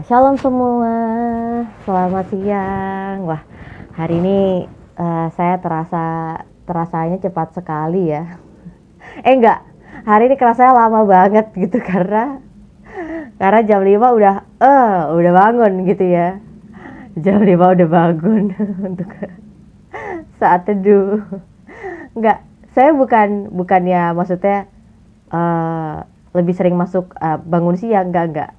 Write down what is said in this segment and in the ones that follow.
Shalom semua, selamat siang. Wah, hari ini saya terasanya cepat sekali ya. Enggak, hari ini kerasanya lama banget gitu karena jam 5 udah bangun gitu ya. Jam 5 udah bangun untuk saat teduh. Enggak, saya bukannya maksudnya eh, lebih sering masuk bangun siang, enggak.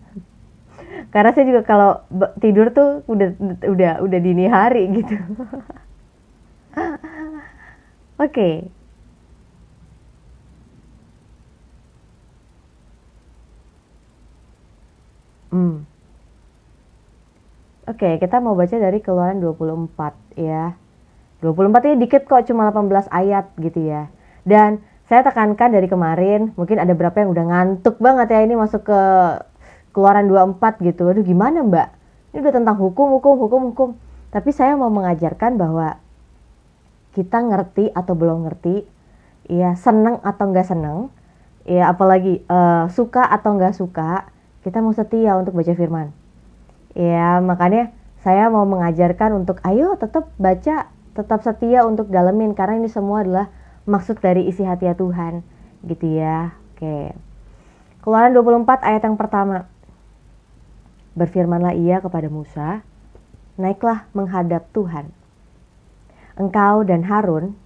Karena saya juga kalau tidur tuh udah dini hari gitu. Oke. Hmm. Oke, kita mau baca dari Keluaran 24 ya. 24 ini dikit kok, cuma 18 ayat gitu ya. Dan saya tekankan dari kemarin, mungkin ada berapa yang udah ngantuk banget ya ini masuk ke Keluaran 24 gitu. Aduh gimana Mbak? Ini udah tentang hukum. Tapi saya mau mengajarkan bahwa kita ngerti atau belum ngerti, ya seneng atau nggak seneng, ya apalagi suka atau nggak suka, kita mau setia untuk baca firman. Ya makanya saya mau mengajarkan untuk ayo tetap baca, tetap setia untuk dalemin, karena ini semua adalah maksud dari isi hati Tuhan gitu ya. Oke. Keluaran 24 ayat yang pertama. Berfirmanlah ia kepada Musa, naiklah menghadap Tuhan. Engkau dan Harun,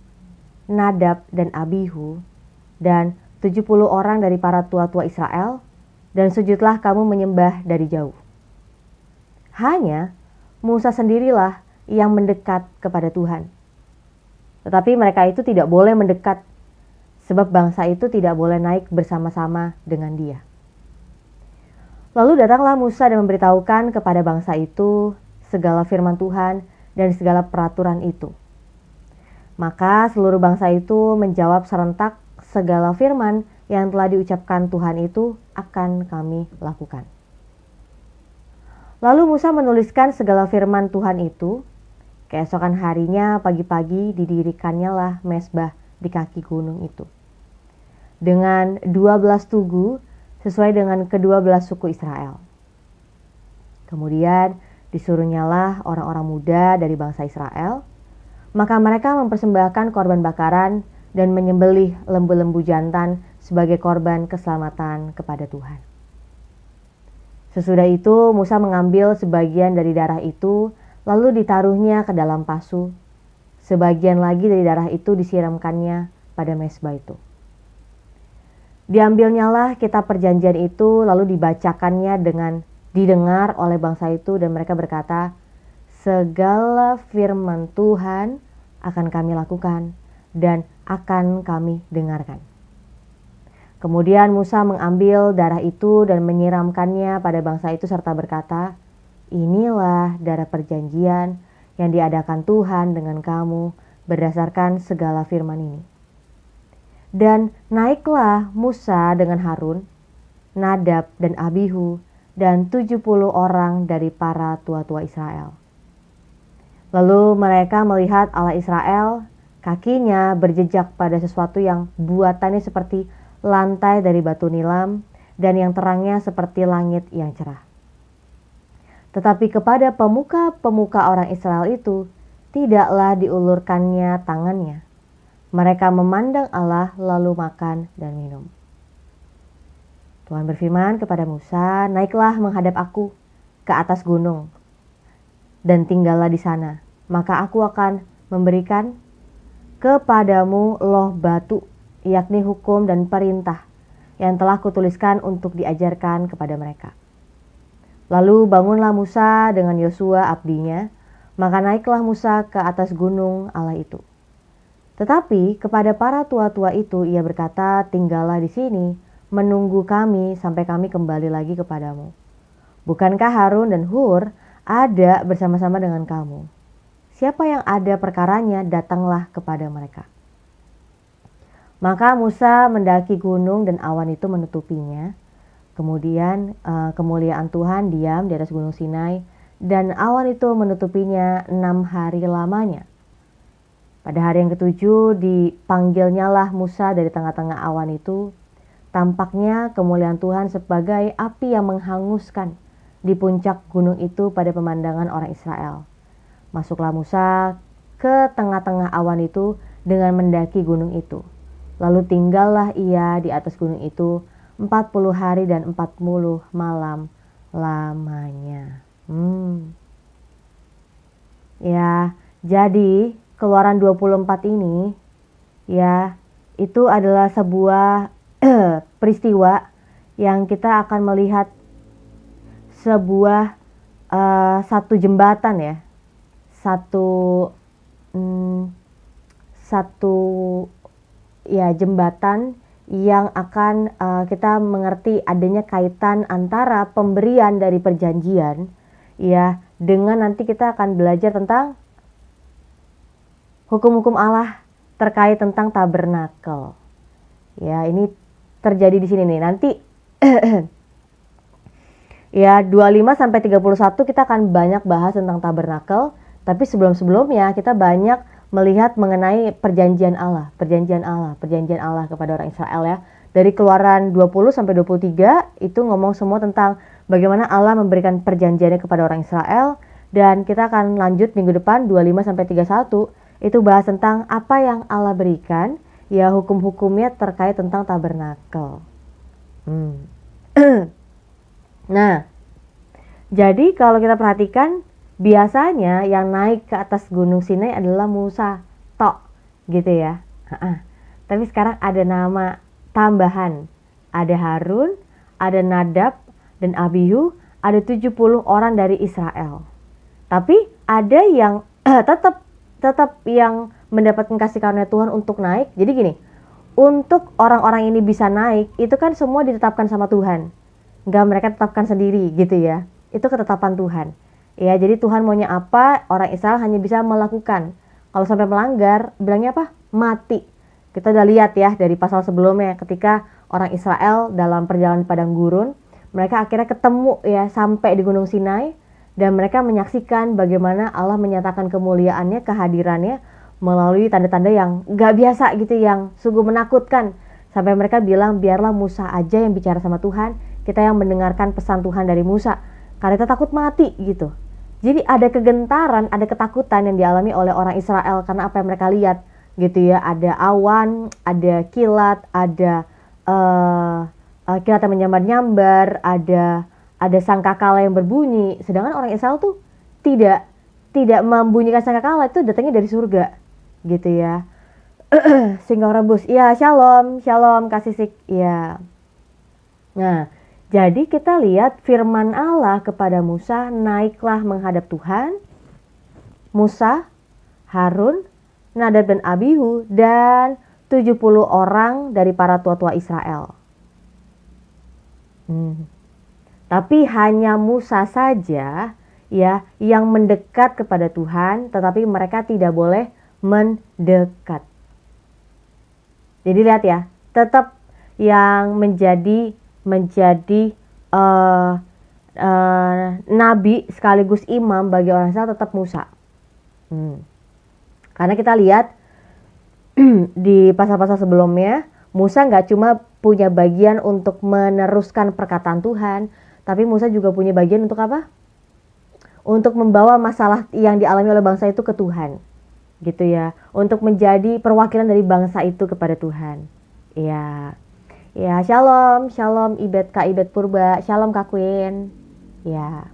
Nadab dan Abihu, dan 70 orang dari para tua-tua Israel, dan sujudlah kamu menyembah dari jauh. Hanya Musa sendirilah yang mendekat kepada Tuhan. Tetapi mereka itu tidak boleh mendekat, sebab bangsa itu tidak boleh naik bersama-sama dengan dia. Lalu datanglah Musa dan memberitahukan kepada bangsa itu segala firman Tuhan dan segala peraturan itu. Maka seluruh bangsa itu menjawab serentak, segala firman yang telah diucapkan Tuhan itu akan kami lakukan. Lalu Musa menuliskan segala firman Tuhan itu. Keesokan harinya pagi-pagi didirikannya lah mezbah di kaki gunung itu. Dengan 12 tugu sesuai dengan ke-12 suku Israel. Kemudian disuruhnyalah orang-orang muda dari bangsa Israel. Maka mereka mempersembahkan korban bakaran dan menyembelih lembu-lembu jantan sebagai korban keselamatan kepada Tuhan. Sesudah itu Musa mengambil sebagian dari darah itu, lalu ditaruhnya ke dalam pasu. Sebagian lagi dari darah itu disiramkannya pada mezbah itu. Diambilnyalah kitab perjanjian itu, lalu dibacakannya dengan didengar oleh bangsa itu, dan mereka berkata, segala firman Tuhan akan kami lakukan dan akan kami dengarkan. Kemudian Musa mengambil darah itu dan menyiramkannya pada bangsa itu serta berkata, inilah darah perjanjian yang diadakan Tuhan dengan kamu berdasarkan segala firman ini. Dan naiklah Musa dengan Harun, Nadab dan Abihu, dan 70 orang dari para tua-tua Israel. Lalu mereka melihat Allah Israel, kakinya berjejak pada sesuatu yang buatannya seperti lantai dari batu nilam, dan yang terangnya seperti langit yang cerah. Tetapi kepada pemuka-pemuka orang Israel itu, tidaklah diulurkannya tangannya. Mereka memandang Allah lalu makan dan minum. Tuhan berfirman kepada Musa, naiklah menghadap aku ke atas gunung dan tinggallah di sana. Maka aku akan memberikan kepadamu loh batu, yakni hukum dan perintah yang telah kutuliskan untuk diajarkan kepada mereka. Lalu bangunlah Musa dengan Yosua abdinya, maka naiklah Musa ke atas gunung Allah itu. Tetapi kepada para tua-tua itu ia berkata, tinggallah di sini, menunggu kami sampai kami kembali lagi kepadamu. Bukankah Harun dan Hur ada bersama-sama dengan kamu? Siapa yang ada perkaranya, datanglah kepada mereka. Maka Musa mendaki gunung dan awan itu menutupinya. Kemudian kemuliaan Tuhan diam di atas gunung Sinai, dan awan itu menutupinya 6 hari lamanya. Pada hari yang ke-7 dipanggilnyalah Musa dari tengah-tengah awan itu. Tampaknya kemuliaan Tuhan sebagai api yang menghanguskan, di puncak gunung itu pada pemandangan orang Israel. Masuklah Musa ke tengah-tengah awan itu dengan mendaki gunung itu. Lalu tinggallah ia di atas gunung itu 40 hari dan 40 malam lamanya. Ya, jadi Keluaran 24 ini ya, itu adalah sebuah peristiwa yang kita akan melihat sebuah satu jembatan ya, satu jembatan yang akan kita mengerti adanya kaitan antara pemberian dari perjanjian ya dengan nanti kita akan belajar tentang hukum-hukum Allah terkait tentang tabernakel. Ya, ini terjadi di sini nih. Nanti ya 25 sampai 31 kita akan banyak bahas tentang tabernakel, tapi sebelum-sebelumnya kita banyak melihat mengenai perjanjian Allah kepada orang Israel ya. Dari Keluaran 20 sampai 23 itu ngomong semua tentang bagaimana Allah memberikan perjanjiannya kepada orang Israel, dan kita akan lanjut minggu depan 25 sampai 31 itu bahas tentang apa yang Allah berikan, ya hukum-hukumnya terkait tentang tabernakel. Nah, jadi kalau kita perhatikan, biasanya yang naik ke atas Gunung Sinai adalah Musa, tok, gitu ya. Tapi sekarang ada nama tambahan, ada Harun, ada Nadab dan Abihu, ada 70 orang dari Israel. Tapi ada yang tetap yang mendapatkan kasih karunia Tuhan untuk naik. Jadi gini, untuk orang-orang ini bisa naik, itu kan semua ditetapkan sama Tuhan. Nggak mereka tetapkan sendiri gitu ya. Itu ketetapan Tuhan. Ya, jadi Tuhan maunya apa, orang Israel hanya bisa melakukan. Kalau sampai melanggar, bilangnya apa? Mati. Kita udah lihat ya dari pasal sebelumnya, ketika orang Israel dalam perjalanan padang gurun, mereka akhirnya ketemu ya sampai di Gunung Sinai, dan mereka menyaksikan bagaimana Allah menyatakan kemuliaannya, kehadirannya melalui tanda-tanda yang gak biasa gitu, yang sungguh menakutkan. Sampai mereka bilang, biarlah Musa aja yang bicara sama Tuhan, kita yang mendengarkan pesan Tuhan dari Musa, karena kita takut mati gitu. Jadi ada kegentaran, ada ketakutan yang dialami oleh orang Israel karena apa yang mereka lihat gitu ya. Ada awan, ada kilat, ada kilat yang menyambar-nyambar, ada sangkakala yang berbunyi, sedangkan orang Israel tuh tidak membunyikan sangkakala, itu datangnya dari surga gitu ya. Singgung rebus, ya shalom kasih sik ya. Nah, jadi kita lihat firman Allah kepada Musa, naiklah menghadap Tuhan. Musa, Harun, Nadab dan Abihu, dan 70 orang dari para tua-tua Israel. Tapi hanya Musa saja ya yang mendekat kepada Tuhan, tetapi mereka tidak boleh mendekat. Jadi lihat ya, tetap yang menjadi nabi sekaligus imam bagi orang Israel tetap Musa. Karena kita lihat di pasal-pasal sebelumnya, Musa nggak cuma punya bagian untuk meneruskan perkataan Tuhan, tapi Musa juga punya bagian untuk apa? Untuk membawa masalah yang dialami oleh bangsa itu ke Tuhan. Gitu ya. Untuk menjadi perwakilan dari bangsa itu kepada Tuhan. Ya. Ya, shalom Kak Ibet Purba, shalom Kak Queen. Ya.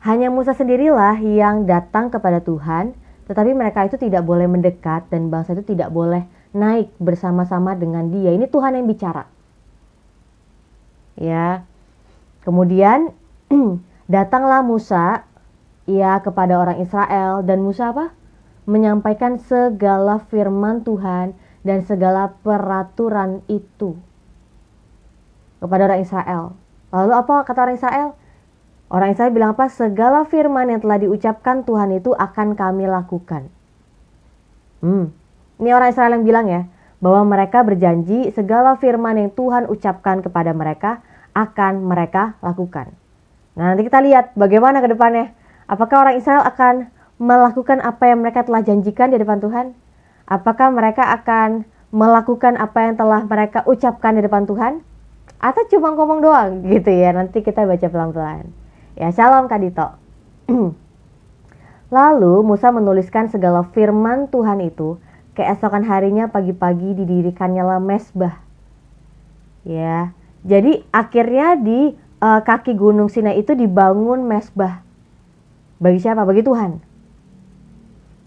Hanya Musa sendirilah yang datang kepada Tuhan, tetapi mereka itu tidak boleh mendekat dan bangsa itu tidak boleh naik bersama-sama dengan dia. Ini Tuhan yang bicara. Ya. Kemudian datanglah Musa ya kepada orang Israel, dan Musa apa? Menyampaikan segala firman Tuhan dan segala peraturan itu kepada orang Israel. Lalu apa kata orang Israel? Orang Israel bilang apa? Segala firman yang telah diucapkan Tuhan itu akan kami lakukan. Ini orang Israel yang bilang ya, bahwa mereka berjanji segala firman yang Tuhan ucapkan kepada mereka akan mereka lakukan. Nah, nanti kita lihat bagaimana ke depannya. Apakah orang Israel akan melakukan apa yang mereka telah janjikan di depan Tuhan? Apakah mereka akan melakukan apa yang telah mereka ucapkan di depan Tuhan? Atau cuma ngomong doang gitu ya? Nanti kita baca pelan-pelan. Ya, shalom Kak Dito. Lalu Musa menuliskan segala firman Tuhan itu. Keesokan harinya pagi-pagi didirikannya mesbah. Ya, jadi akhirnya di kaki Gunung Sinai itu dibangun mesbah. Bagi siapa? Bagi Tuhan.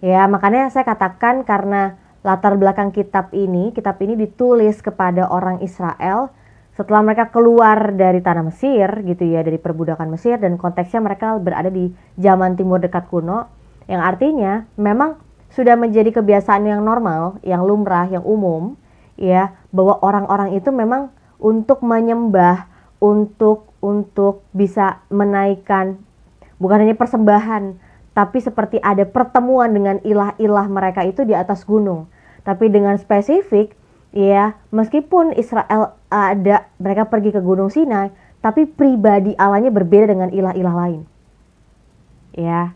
Ya, makanya saya katakan karena latar belakang kitab ini ditulis kepada orang Israel setelah mereka keluar dari tanah Mesir gitu ya, dari perbudakan Mesir, dan konteksnya mereka berada di zaman timur dekat kuno, yang artinya memang sudah menjadi kebiasaan yang normal, yang lumrah, yang umum ya, bahwa orang-orang itu memang untuk menyembah, untuk bisa menaikkan bukan hanya persembahan, tapi seperti ada pertemuan dengan ilah-ilah mereka itu di atas gunung. Tapi dengan spesifik, ya, meskipun Israel mereka pergi ke Gunung Sinai, tapi pribadi Allahnya berbeda dengan ilah-ilah lain. Ya.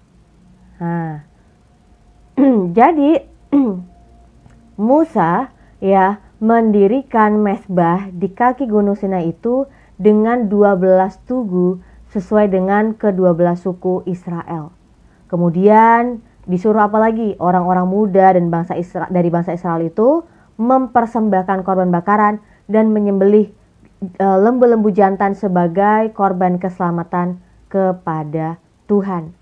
Nah. Jadi Musa ya mendirikan mesbah di kaki Gunung Sinai itu dengan 12 tugu sesuai dengan ke-12 suku Israel. Kemudian disuruh apa lagi? Orang-orang muda dan dari bangsa Israel itu mempersembahkan korban bakaran dan menyembelih lembu-lembu jantan sebagai korban keselamatan kepada Tuhan.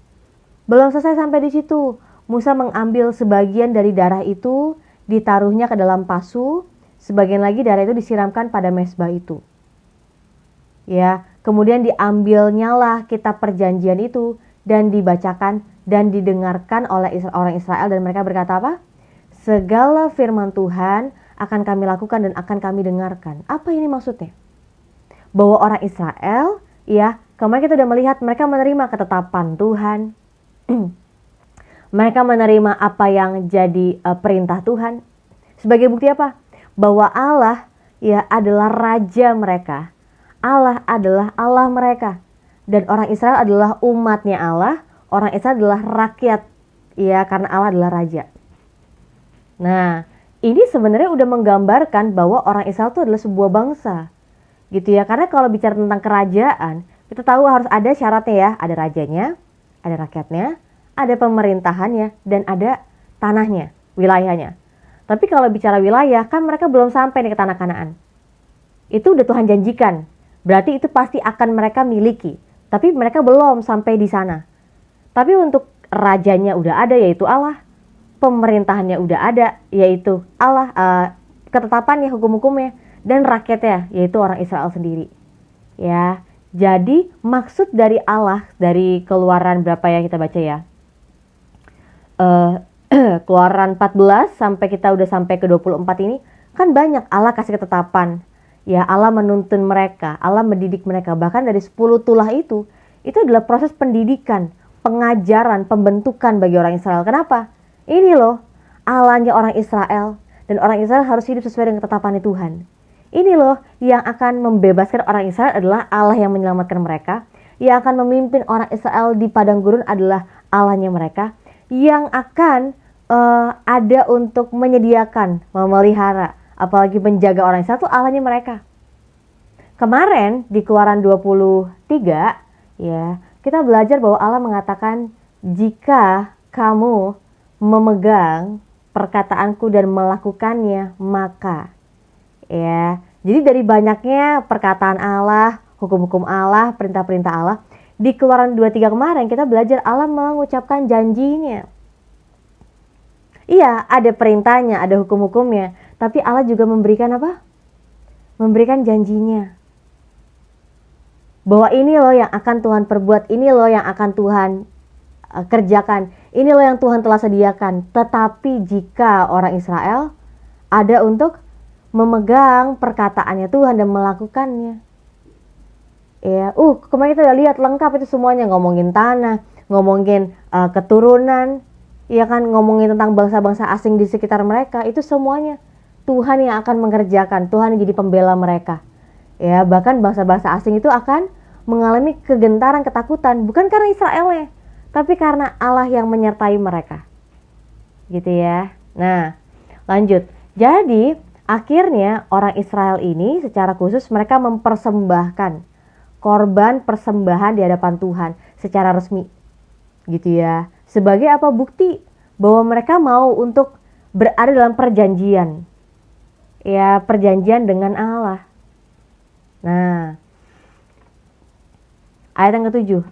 Belum selesai sampai di situ. Musa mengambil sebagian dari darah itu, ditaruhnya ke dalam pasu, sebagian lagi darah itu disiramkan pada mesbah itu. Ya, kemudian diambilnyalah kitab perjanjian itu dan dibacakan dan didengarkan oleh orang Israel, dan mereka berkata apa? Segala firman Tuhan akan kami lakukan dan akan kami dengarkan. Apa ini maksudnya? Bahwa orang Israel, ya, kemarin kita sudah melihat mereka menerima ketetapan Tuhan. Mereka menerima apa yang jadi perintah Tuhan. Sebagai bukti apa? Bahwa Allah ya adalah raja mereka. Allah adalah Allah mereka. Dan orang Israel adalah umatnya Allah. Orang Israel adalah rakyat. Ya, karena Allah adalah raja. Nah, ini sebenarnya udah menggambarkan bahwa orang Israel itu adalah sebuah bangsa. Gitu ya. Karena kalau bicara tentang kerajaan, kita tahu harus ada syaratnya ya. Ada rajanya, ada rakyatnya, ada pemerintahannya, dan ada tanahnya, wilayahnya. Tapi kalau bicara wilayah, kan mereka belum sampai nih ke tanah Kanaan. Itu udah Tuhan janjikan. Berarti itu pasti akan mereka miliki. Tapi mereka belum sampai di sana. Tapi untuk rajanya udah ada, yaitu Allah. Pemerintahannya udah ada, yaitu Allah. Ketetapannya, hukum-hukumnya. Dan rakyatnya, yaitu orang Israel sendiri. Ya, jadi maksud dari Allah, dari Keluaran berapa yang kita baca ya? Keluaran 14 sampai kita udah sampai ke 24 ini kan banyak Allah kasih ketetapan. Ya, Allah menuntun mereka, Allah mendidik mereka. Bahkan dari 10 tulah itu adalah proses pendidikan, pengajaran, pembentukan bagi orang Israel. Kenapa? Ini loh Allahnya orang Israel, dan orang Israel harus hidup sesuai dengan ketetapan Tuhan. Ini loh yang akan membebaskan orang Israel adalah Allah yang menyelamatkan mereka. Yang akan memimpin orang Israel di padang gurun adalah Allahnya mereka. Yang akan ada untuk menyediakan, memelihara, apalagi menjaga orang Israel itu Allahnya mereka. Kemarin di Keluaran 23 ya, kita belajar bahwa Allah mengatakan, jika kamu memegang perkataanku dan melakukannya, maka ya. Jadi dari banyaknya perkataan Allah, hukum-hukum Allah, perintah-perintah Allah, di Keluaran 23 kemarin kita belajar Allah mengucapkan janjinya. Iya, ada perintahnya, ada hukum-hukumnya, tapi Allah juga memberikan apa? Memberikan janjinya. Bahwa ini loh yang akan Tuhan perbuat, ini loh yang akan Tuhan kerjakan, ini loh yang Tuhan telah sediakan. Tetapi jika orang Israel ada untuk memegang perkataannya Tuhan dan melakukannya. Ya, kemarin kita udah lihat lengkap itu semuanya, ngomongin tanah, ngomongin keturunan, ya kan, ngomongin tentang bangsa-bangsa asing di sekitar mereka, itu semuanya Tuhan yang akan mengerjakan, Tuhan yang jadi pembela mereka. Ya, bahkan bangsa-bangsa asing itu akan mengalami kegentaran, ketakutan, bukan karena Israelnya, tapi karena Allah yang menyertai mereka. Gitu ya. Nah, lanjut. Jadi, Akhirnya orang Israel ini secara khusus mereka mempersembahkan korban persembahan di hadapan Tuhan secara resmi. Gitu ya. Sebagai apa? Bukti bahwa mereka mau untuk berada dalam perjanjian. Ya, perjanjian dengan Allah. Nah, ayat yang ketujuh.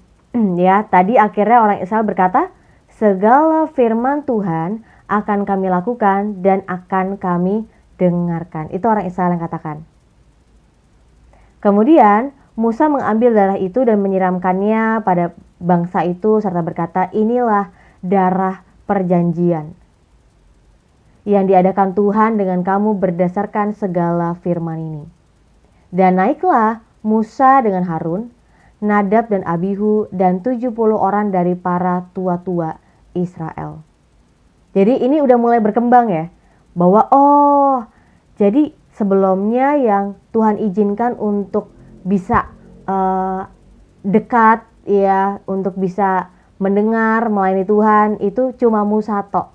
Ya, tadi akhirnya orang Israel berkata, segala firman Tuhan akan kami lakukan dan akan kami dengarkan. Itu orang Israel yang katakan. Kemudian Musa mengambil darah itu dan menyiramkannya pada bangsa itu serta berkata, inilah darah perjanjian yang diadakan Tuhan dengan kamu berdasarkan segala firman ini. Dan naiklah Musa dengan Harun, Nadab dan Abihu dan 70 orang dari para tua-tua Israel. Jadi ini udah mulai berkembang ya. Bahwa jadi sebelumnya yang Tuhan izinkan untuk bisa dekat ya, untuk bisa mendengar melayani Tuhan itu cuma Musa tok.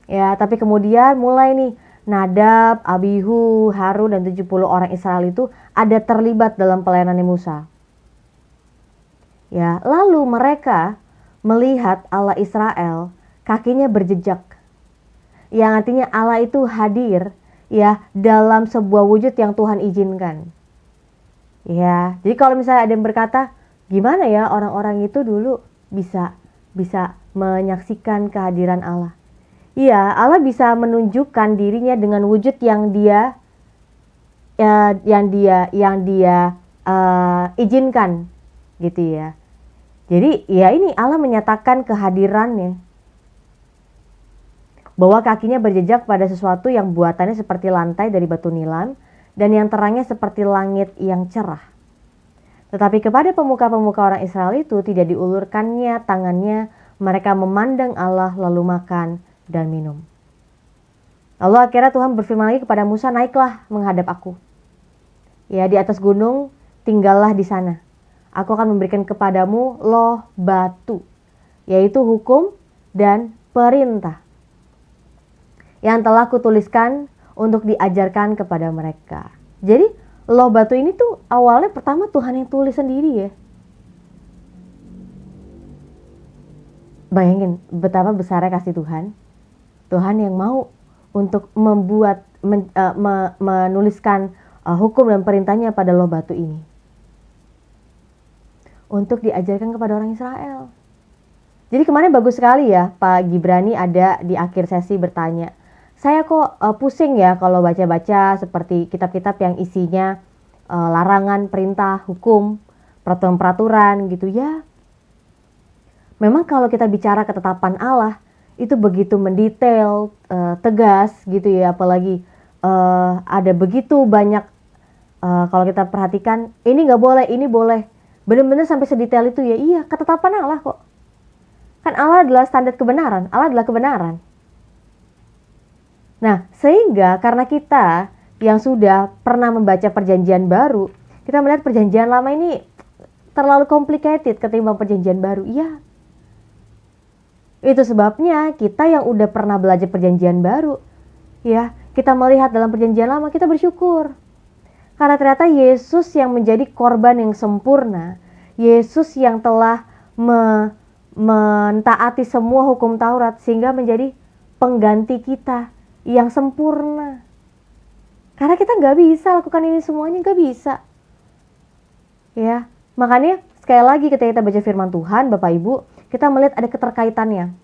Ya, tapi kemudian mulai nih Nadab, Abihu, Harun dan 70 orang Israel itu ada terlibat dalam pelayanan Musa. Ya, lalu mereka melihat Allah Israel kakinya berjejak. Yang artinya Allah itu hadir ya dalam sebuah wujud yang Tuhan izinkan. Ya, jadi kalau misalnya ada yang berkata, gimana ya orang-orang itu dulu bisa menyaksikan kehadiran Allah. Iya, Allah bisa menunjukkan dirinya dengan wujud yang dia izinkan gitu ya. Jadi ya ini Allah menyatakan kehadirannya. Bahwa kakinya berjejak pada sesuatu yang buatannya seperti lantai dari batu nilam dan yang terangnya seperti langit yang cerah. Tetapi kepada pemuka-pemuka orang Israel itu tidak diulurkannya tangannya, mereka memandang Allah lalu makan dan minum. Lalu akhirnya Tuhan berfirman lagi kepada Musa, naiklah menghadap aku. Ya, di atas gunung tinggallah di sana. Aku akan memberikan kepadamu loh batu, yaitu hukum dan perintah yang telah kutuliskan untuk diajarkan kepada mereka. Jadi loh batu ini tuh awalnya pertama Tuhan yang tulis sendiri ya. Bayangin betapa besarnya kasih Tuhan. Tuhan yang mau untuk menuliskan hukum dan perintahnya pada loh batu ini. Untuk diajarkan kepada orang Israel. Jadi kemarin bagus sekali ya Pak Gibrani ada di akhir sesi bertanya. Saya kok pusing ya kalau baca-baca seperti kitab-kitab yang isinya larangan, perintah, hukum, peraturan-peraturan gitu ya. Memang kalau kita bicara ketetapan Allah itu begitu mendetail, tegas gitu ya. Apalagi ada begitu banyak kalau kita perhatikan ini nggak boleh, ini boleh. Benar-benar sampai sedetail itu ya. Iya, ketetapan Allah kok. Kan Allah adalah standar kebenaran. Allah adalah kebenaran. Nah, sehingga karena kita yang sudah pernah membaca perjanjian baru, kita melihat perjanjian lama ini terlalu complicated ketimbang perjanjian baru. Iya. Itu sebabnya kita yang udah pernah belajar perjanjian baru, ya, kita melihat dalam perjanjian lama kita bersyukur. Karena ternyata Yesus yang menjadi korban yang sempurna, Yesus yang telah mentaati semua hukum Taurat sehingga menjadi pengganti kita yang sempurna. Karena kita nggak bisa lakukan ini semuanya, nggak bisa. Ya, makanya sekali lagi ketika kita baca firman Tuhan, Bapak Ibu, kita melihat ada keterkaitannya.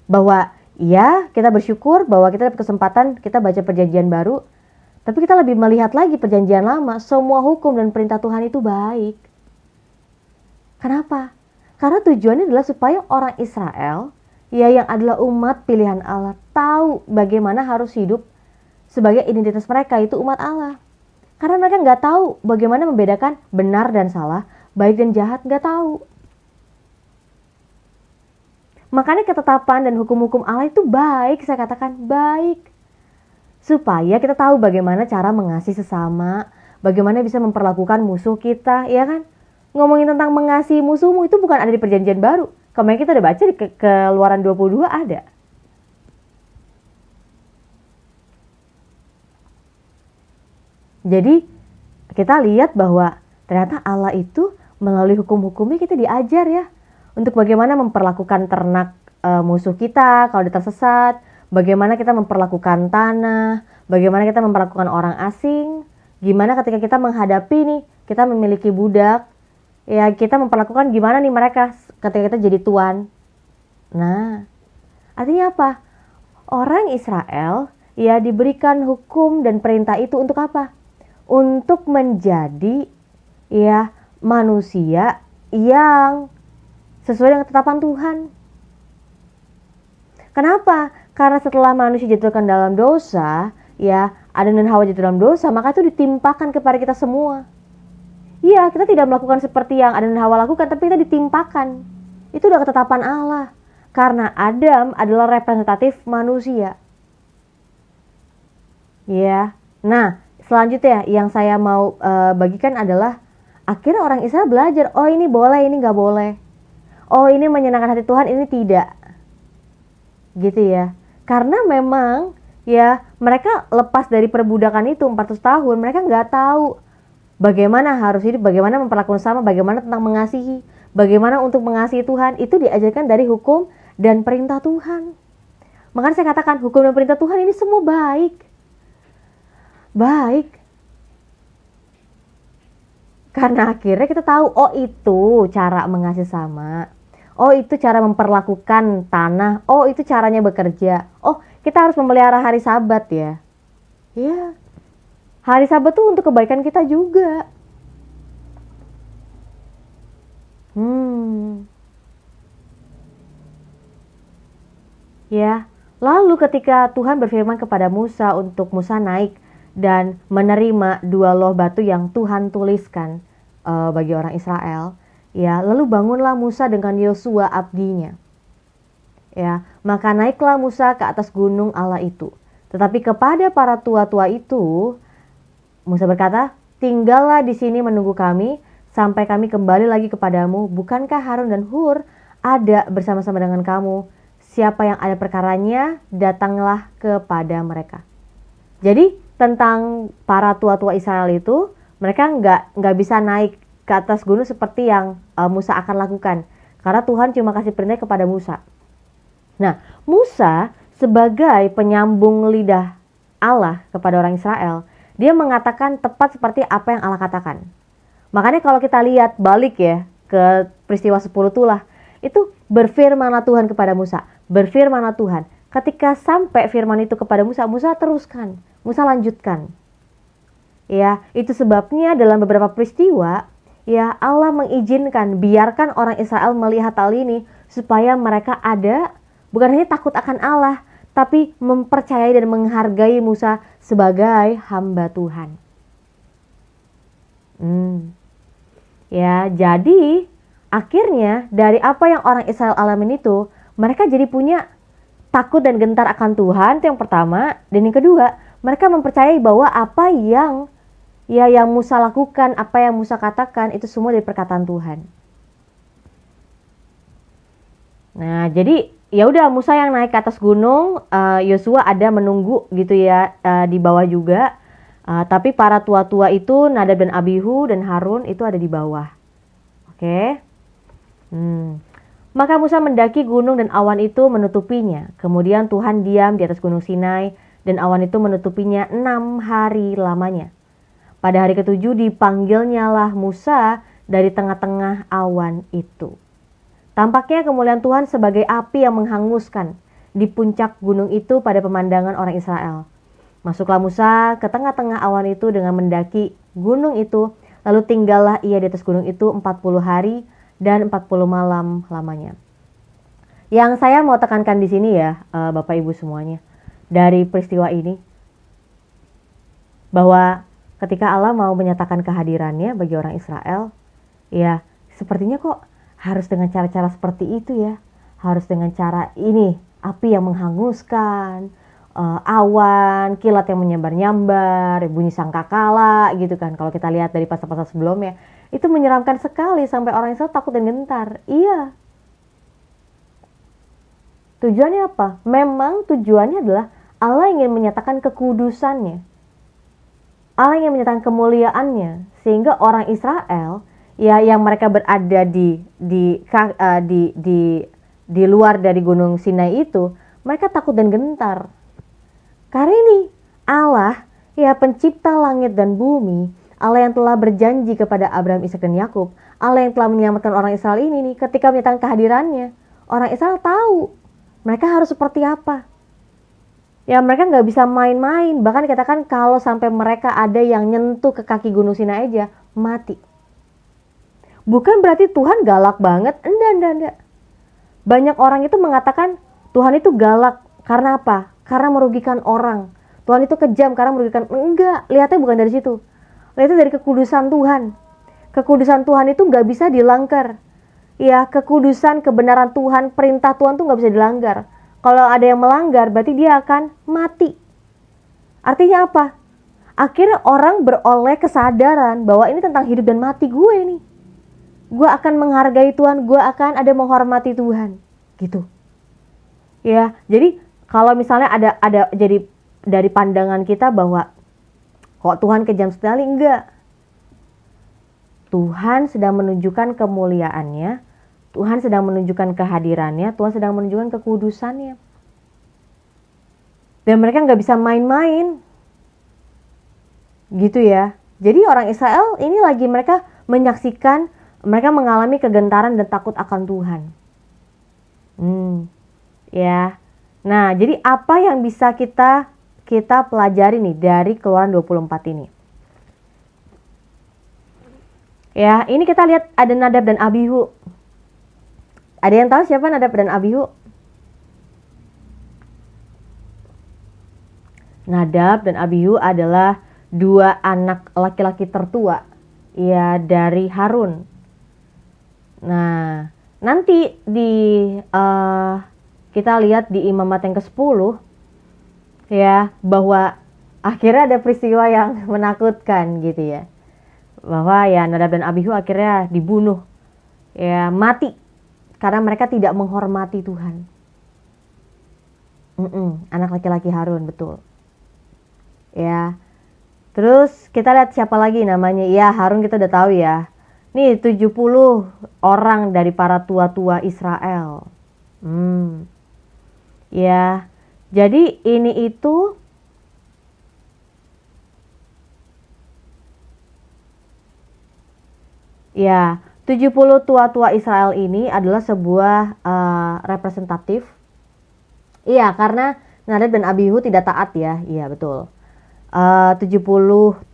Bahwa ya kita bersyukur bahwa kita dapat kesempatan kita baca perjanjian baru. Tapi kita lebih melihat lagi perjanjian lama, semua hukum dan perintah Tuhan itu baik. Kenapa? Karena tujuannya adalah supaya orang Israel, ya yang adalah umat pilihan Allah, tahu bagaimana harus hidup sebagai identitas mereka itu umat Allah. Karena mereka nggak tahu bagaimana membedakan benar dan salah, baik dan jahat, nggak tahu. Makanya ketetapan dan hukum-hukum Allah itu baik, saya katakan baik. Supaya kita tahu bagaimana cara mengasihi sesama, bagaimana bisa memperlakukan musuh kita, ya kan? Ngomongin tentang mengasihi musuhmu itu bukan ada di perjanjian baru. Kemarin kita udah baca di Keluaran 22 ada. Jadi kita lihat bahwa ternyata Allah itu melalui hukum-hukumnya kita diajar ya. Untuk bagaimana memperlakukan ternak musuh kita kalau dia tersesat. Bagaimana kita memperlakukan tanah. Bagaimana kita memperlakukan orang asing. Gimana ketika kita menghadapi nih, kita memiliki budak. Ya kita memperlakukan gimana nih mereka ketika kita jadi tuan. Nah, artinya apa? Orang Israel ya diberikan hukum dan perintah itu untuk apa? Untuk menjadi ya manusia yang sesuai dengan ketetapan Tuhan. Kenapa? Karena setelah manusia jatuhkan dalam dosa, ya Adam dan Hawa jatuh dalam dosa, maka itu ditimpakan kepada kita semua. Iya, kita tidak melakukan seperti yang Adam dan Hawa lakukan, tapi kita ditimpakan. Itu udah ketetapan Allah. Karena Adam adalah representatif manusia. Ya, nah selanjutnya yang saya mau bagikan adalah akhirnya orang Israel belajar, oh ini boleh, ini gak boleh. Oh ini menyenangkan hati Tuhan, ini tidak. Gitu ya. Karena memang ya mereka lepas dari perbudakan itu 400 tahun, mereka gak tahu bagaimana harus hidup, bagaimana memperlakukan sama, bagaimana tentang mengasihi, bagaimana untuk mengasihi Tuhan. Itu diajarkan dari hukum dan perintah Tuhan. Makanya saya katakan hukum dan perintah Tuhan ini semua baik. Baik. Karena akhirnya kita tahu, oh itu cara mengasihi sama. Oh itu cara memperlakukan tanah. Oh itu caranya bekerja. Oh kita harus memelihara hari Sabat ya. Ya. Hari Sabat tuh untuk kebaikan kita juga. Ya. Lalu ketika Tuhan berfirman kepada Musa untuk Musa naik dan menerima 2 loh batu yang Tuhan tuliskan bagi orang Israel, ya, lalu bangunlah Musa dengan Yosua abdinya. Ya, maka naiklah Musa ke atas gunung Allah itu. Tetapi kepada para tua-tua itu, Musa berkata, "Tinggallah di sini menunggu kami sampai kami kembali lagi kepadamu. Bukankah Harun dan Hur ada bersama-sama dengan kamu? Siapa yang ada perkaranya, datanglah kepada mereka." Jadi tentang para tua-tua Israel itu, mereka nggak bisa naik ke atas gunung seperti yang Musa akan lakukan, karena Tuhan cuma kasih perintah kepada Musa. Nah, Musa sebagai penyambung lidah Allah kepada orang Israel, dia mengatakan tepat seperti apa yang Allah katakan. Makanya kalau kita lihat balik ya ke peristiwa 10 tulah, itu berfirmanlah Tuhan kepada Musa, berfirmanlah Tuhan. Ketika sampai firman itu kepada Musa, Musa teruskan, Musa lanjutkan. Ya, itu sebabnya dalam beberapa peristiwa, ya Allah mengizinkan, biarkan orang Israel melihat hal ini supaya mereka ada, bukan hanya takut akan Allah, tapi mempercayai dan menghargai Musa sebagai hamba Tuhan. Ya, jadi akhirnya dari apa yang orang Israel alamin itu, mereka jadi punya takut dan gentar akan Tuhan, itu yang pertama. Dan yang kedua, mereka mempercayai bahwa apa yang Musa lakukan, apa yang Musa katakan, itu semua dari perkataan Tuhan. Nah, jadi ya udah Musa yang naik ke atas gunung, Yosua ada menunggu gitu ya di bawah juga. Tapi para tua-tua itu, Nadab dan Abihu dan Harun itu ada di bawah. Oke. Maka Musa mendaki gunung dan awan itu menutupinya. Kemudian Tuhan diam di atas gunung Sinai dan awan itu menutupinya 6 hari lamanya. Pada hari ke-7 dipanggilnyalah Musa dari tengah-tengah awan itu. Tampaknya kemuliaan Tuhan sebagai api yang menghanguskan di puncak gunung itu pada pemandangan orang Israel. Masuklah Musa ke tengah-tengah awan itu dengan mendaki gunung itu, lalu tinggallah ia di atas gunung itu 40 hari dan 40 malam lamanya. Yang saya mau tekankan di sini ya, Bapak Ibu semuanya, dari peristiwa ini, bahwa ketika Allah mau menyatakan kehadirannya bagi orang Israel, ya sepertinya kok harus dengan cara-cara seperti itu ya, harus dengan cara ini, api yang menghanguskan, awan, kilat yang menyambar-nyambar, bunyi sangkakala gitu kan. Kalau kita lihat dari pasal-pasal sebelumnya, itu menyeramkan sekali sampai orang Israel takut dan gentar. Iya. Tujuannya apa? Memang tujuannya adalah Allah ingin menyatakan kekudusannya. Allah yang menyatakan kemuliaannya sehingga orang Israel ya yang mereka berada di luar dari Gunung Sinai itu, mereka takut dan gentar. Karena ini Allah ya pencipta langit dan bumi, Allah yang telah berjanji kepada Abraham, Ishak dan Yakub, Allah yang telah menyelamatkan orang Israel ini nih, ketika menyatakan kehadirannya, orang Israel tahu mereka harus seperti apa. Ya mereka nggak bisa main-main, bahkan dikatakan kalau sampai mereka ada yang nyentuh ke kaki Gunung Sinai aja, mati. Bukan berarti Tuhan galak banget, enggak. Banyak orang itu mengatakan Tuhan itu galak, karena apa? Karena merugikan orang. Tuhan itu kejam karena merugikan, enggak, lihatnya bukan dari situ. Lihatnya dari kekudusan Tuhan. Kekudusan Tuhan itu nggak bisa dilanggar. Ya, kekudusan, kebenaran Tuhan, perintah Tuhan tuh nggak bisa dilanggar. Kalau ada yang melanggar, berarti dia akan mati. Artinya apa? Akhirnya orang beroleh kesadaran bahwa ini tentang hidup dan mati gue nih. Gue akan menghargai Tuhan, gue akan ada menghormati Tuhan. Gitu. Ya, jadi kalau misalnya ada jadi dari pandangan kita bahwa kok Tuhan kejam sekali, enggak. Tuhan sedang menunjukkan kemuliaannya, Tuhan sedang menunjukkan kehadirannya, Tuhan sedang menunjukkan kekudusannya. Dan mereka nggak bisa main-main. Gitu ya. Jadi orang Israel ini lagi mereka menyaksikan, mereka mengalami kegentaran dan takut akan Tuhan. Ya. Nah, jadi apa yang bisa kita pelajari nih dari Keluaran 24 ini? Ya, ini kita lihat ada Nadab dan Abihu. Ada yang tahu siapa Nadab dan Abihu? Nadab dan Abihu adalah dua anak laki-laki tertua ya dari Harun. Nah, nanti kita lihat di Imamat yang ke-10 ya bahwa akhirnya ada peristiwa yang menakutkan gitu ya. Bahwa ya Nadab dan Abihu akhirnya dibunuh. Ya, mati karena mereka tidak menghormati Tuhan. Anak laki-laki Harun, betul. Ya. Terus kita lihat siapa lagi namanya. Ya, Harun kita udah tahu ya. Nih 70 orang dari para tua-tua Israel. Ya. Jadi ini itu ya, 70 tua-tua Israel ini adalah sebuah representatif. Iya, karena Nadab dan Abihu tidak taat ya. Iya, betul. 70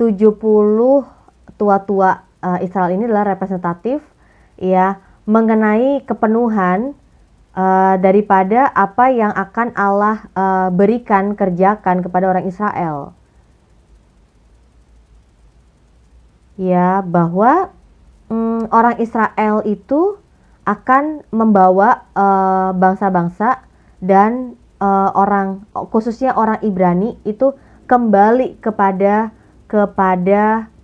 tua-tua Israel ini adalah representatif ya mengenai kepenuhan daripada apa yang akan Allah kerjakan kepada orang Israel. Ya, bahwa orang Israel itu akan membawa bangsa-bangsa dan khususnya orang Ibrani itu kembali kepada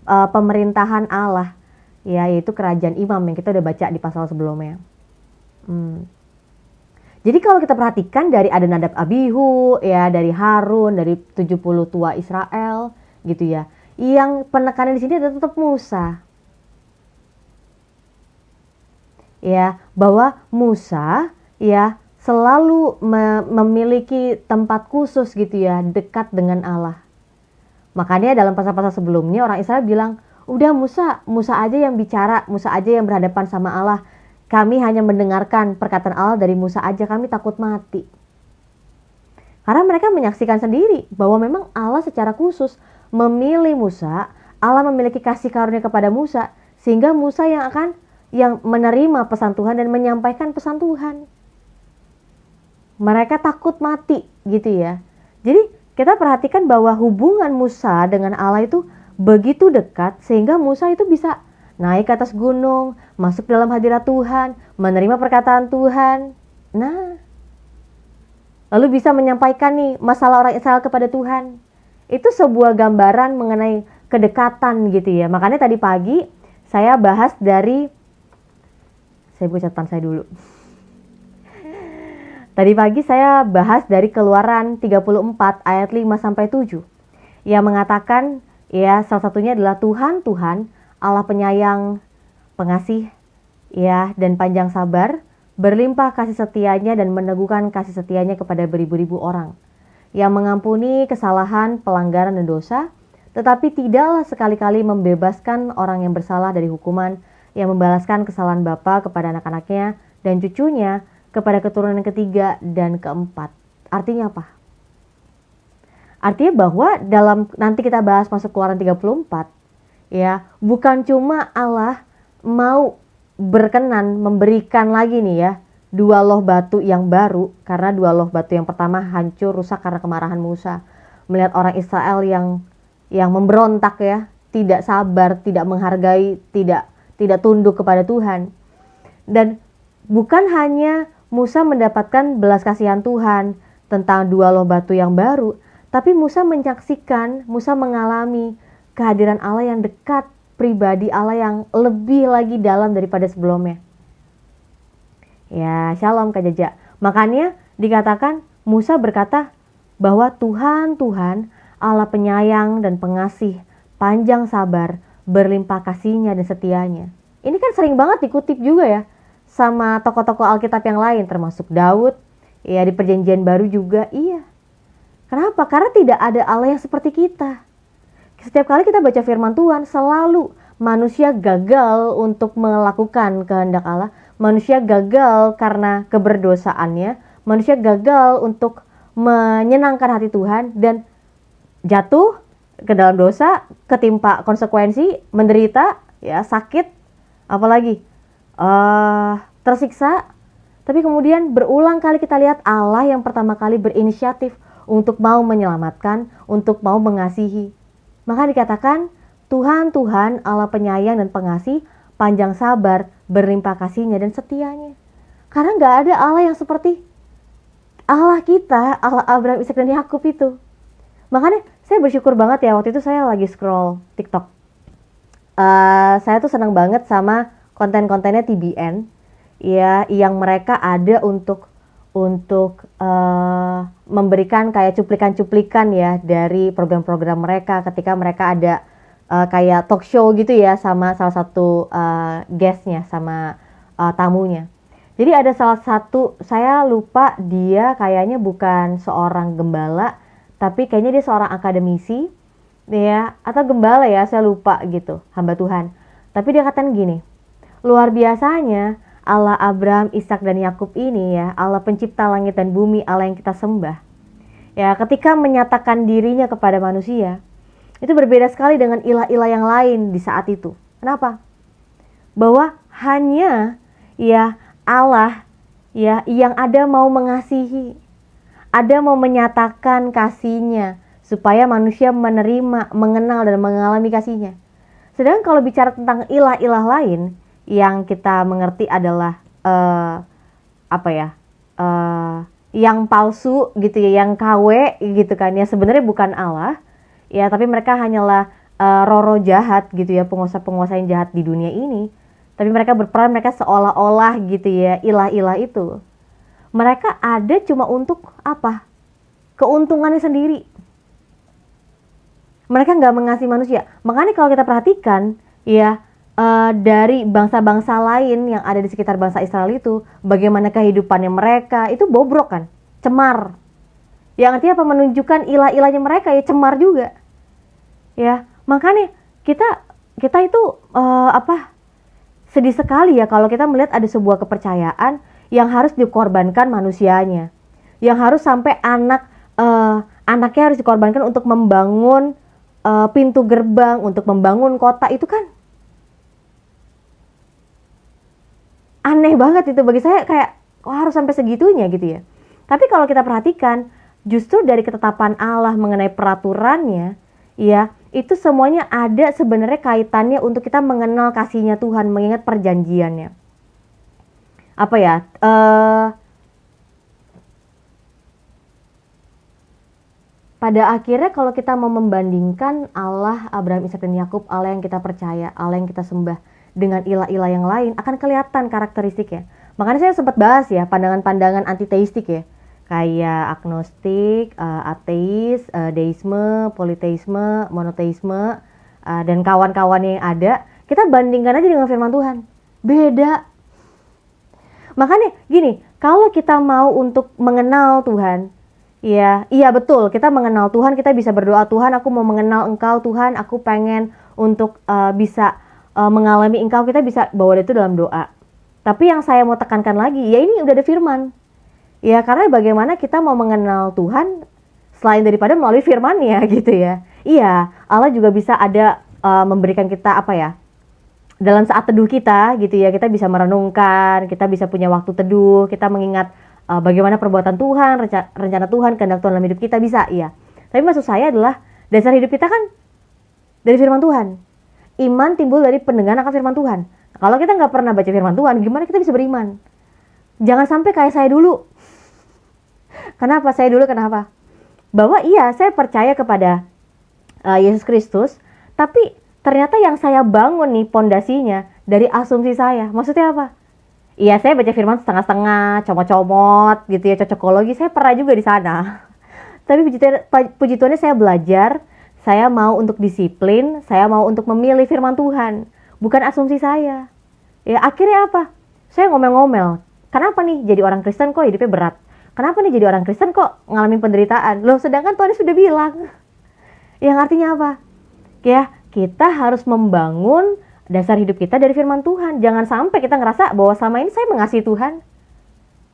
pemerintahan Allah, ya, yaitu kerajaan imam yang kita udah baca di pasal sebelumnya. Jadi kalau kita perhatikan dari ada Nadab Abihu, ya, dari Harun, dari 70 tua Israel, gitu ya. Yang penekanan di sini ada tetap Musa. Ya, bahwa Musa ya selalu memiliki tempat khusus gitu ya, dekat dengan Allah. Makanya dalam pasal-pasal sebelumnya orang Israel bilang, udah Musa aja yang bicara, Musa aja yang berhadapan sama Allah. Kami hanya mendengarkan perkataan Allah dari Musa aja, kami takut mati. Karena mereka menyaksikan sendiri bahwa memang Allah secara khusus memilih Musa, Allah memiliki kasih karunia kepada Musa, sehingga Musa yang menerima pesan Tuhan dan menyampaikan pesan Tuhan. Mereka takut mati gitu ya. Jadi kita perhatikan bahwa hubungan Musa dengan Allah itu begitu dekat sehingga Musa itu bisa naik ke atas gunung, masuk dalam hadirat Tuhan, menerima perkataan Tuhan. Nah, lalu bisa menyampaikan nih masalah orang Israel kepada Tuhan. Itu sebuah gambaran mengenai kedekatan gitu ya. Makanya tadi pagi saya bahas saya buka catatan saya dulu. Tadi pagi saya bahas dari Keluaran 34 ayat 5-7 yang mengatakan Ya, salah satunya adalah Tuhan, Tuhan, Allah penyayang, pengasih, ya, dan panjang sabar, berlimpah kasih setianya dan meneguhkan kasih setianya kepada beribu-ribu orang, yang mengampuni kesalahan, pelanggaran, dan dosa, tetapi tidaklah sekali-kali membebaskan orang yang bersalah dari hukuman, yang membalaskan kesalahan bapa kepada anak-anaknya dan cucunya kepada keturunan ketiga dan keempat. Artinya apa? Artinya bahwa dalam nanti kita bahas masuk Keluaran 34, ya, bukan cuma Allah mau berkenan memberikan lagi nih ya, 2 loh batu yang baru, karena 2 loh batu yang pertama hancur rusak karena kemarahan Musa. Melihat orang Israel yang memberontak ya, tidak sabar, tidak menghargai, tidak tunduk kepada Tuhan. Dan bukan hanya Musa mendapatkan belas kasihan Tuhan tentang 2 loh batu yang baru, tapi Musa menyaksikan, Musa mengalami kehadiran Allah yang dekat, pribadi Allah yang lebih lagi dalam daripada sebelumnya. Ya, shalom Kak Jaja. Makanya dikatakan Musa berkata bahwa Tuhan, Tuhan, Allah penyayang dan pengasih, panjang sabar, berlimpah kasihnya dan setianya. Ini kan sering banget dikutip juga ya sama tokoh-tokoh Alkitab yang lain, termasuk Daud, ya di Perjanjian Baru juga, iya. Kenapa? Karena tidak ada Allah yang seperti kita. Setiap kali kita baca firman Tuhan, selalu manusia gagal untuk melakukan kehendak Allah. Manusia gagal karena keberdosaannya. Manusia gagal untuk menyenangkan hati Tuhan dan jatuh ke dalam dosa, ketimpa konsekuensi, menderita, ya sakit, apalagi tersiksa. Tapi kemudian berulang kali kita lihat Allah yang pertama kali berinisiatif untuk mau menyelamatkan, untuk mau mengasihi. Maka dikatakan Tuhan, Tuhan, Allah penyayang dan pengasih, panjang sabar, berlimpah kasihnya dan setianya. Karena gak ada Allah yang seperti Allah kita, Allah Abraham, Ishak dan Yakub itu. Makanya saya bersyukur banget ya, waktu itu saya lagi scroll TikTok. Saya tuh senang banget sama konten-kontennya TBN, ya, yang mereka ada untuk memberikan kayak cuplikan-cuplikan ya dari program-program mereka ketika mereka ada kayak talk show gitu ya sama salah satu guestnya, sama tamunya. Jadi ada salah satu, saya lupa dia kayaknya bukan seorang gembala, tapi kayaknya dia seorang akademisi ya, atau gembala ya, saya lupa gitu, hamba Tuhan. Tapi dia katakan gini, luar biasanya Allah Abraham, Ishak dan Yakub ini ya, Allah pencipta langit dan bumi, Allah yang kita sembah. Ya, ketika menyatakan dirinya kepada manusia, itu berbeda sekali dengan ilah-ilah yang lain di saat itu. Kenapa? Bahwa hanya ya Allah ya yang ada mau mengasihi, ada mau menyatakan kasihnya supaya manusia menerima, mengenal dan mengalami kasihnya. Sedangkan kalau bicara tentang ilah-ilah lain, yang kita mengerti adalah yang palsu gitu ya, yang KW gitu kan ya, sebenarnya bukan Allah ya, tapi mereka hanyalah roh-roh jahat gitu ya, penguasa-penguasa yang jahat di dunia ini. Tapi mereka berperan, mereka seolah-olah gitu ya, ilah-ilah itu mereka ada cuma untuk apa? Keuntungannya sendiri. Mereka nggak mengasihi manusia. Makanya kalau kita perhatikan ya, dari bangsa-bangsa lain yang ada di sekitar bangsa Israel itu, bagaimana kehidupannya mereka, itu bobrok kan, cemar. Yang artinya apa? Menunjukkan ilah-ilahnya mereka ya cemar juga. Ya, makanya kita itu sedih sekali ya kalau kita melihat ada sebuah kepercayaan yang harus dikorbankan manusianya. Yang harus sampai anaknya harus dikorbankan untuk membangun pintu gerbang, untuk membangun kota, itu kan aneh banget itu bagi saya, kayak kok harus sampai segitunya gitu ya. Tapi kalau kita perhatikan, justru dari ketetapan Allah mengenai peraturannya, ya, itu semuanya ada sebenarnya kaitannya untuk kita mengenal kasihnya Tuhan, mengingat perjanjiannya. Apa ya? Pada akhirnya kalau kita mau membandingkan Allah Abraham, Ishak dan Yakub, Allah yang kita percaya, Allah yang kita sembah, dengan ilah-ilah yang lain, akan kelihatan karakteristiknya. Makanya saya sempat bahas ya pandangan-pandangan antiteistik ya. kayak agnostik, ateis, deisme, politeisme, monoteisme, dan kawan-kawan yang ada, kita bandingkan aja dengan firman Tuhan. Beda. Makanya gini, kalau kita mau untuk mengenal Tuhan, iya betul, kita mengenal Tuhan, kita bisa berdoa, Tuhan aku mau mengenal Engkau, Tuhan aku pengen untuk bisa mengalami Engkau, kita bisa bawa itu dalam doa. Tapi yang saya mau tekankan lagi, ya ini udah ada firman. Ya karena bagaimana kita mau mengenal Tuhan selain daripada melalui firman-Nya gitu ya. Iya, Allah juga bisa ada memberikan kita apa ya, dalam saat teduh kita gitu ya, kita bisa merenungkan, kita bisa punya waktu teduh, kita mengingat bagaimana perbuatan Tuhan, rencana Tuhan, kehendak Tuhan dalam hidup kita, bisa iya. Tapi maksud saya adalah dasar hidup kita kan dari firman Tuhan. Iman timbul dari pendengaran akan firman Tuhan. Kalau kita nggak pernah baca firman Tuhan, gimana kita bisa beriman? Jangan sampai kayak saya dulu. Kenapa? Bahwa iya, saya percaya kepada Yesus Kristus, tapi ternyata yang saya bangun nih pondasinya dari asumsi saya. Maksudnya apa? Iya, saya baca firman setengah-setengah, comot-comot gitu ya, cocokologi. Saya pernah juga di sana. Tapi puji Tuhannya saya belajar, saya mau untuk disiplin, saya mau untuk memilih firman Tuhan. Bukan asumsi saya. Ya akhirnya apa? Saya ngomel-ngomel. Kenapa nih jadi orang Kristen kok hidupnya berat? Kenapa nih jadi orang Kristen kok ngalamin penderitaan? Loh sedangkan Tuhan sudah bilang. Yang artinya apa? Ya kita harus membangun dasar hidup kita dari firman Tuhan. Jangan sampai kita ngerasa bahwa selama ini saya mengasihi Tuhan.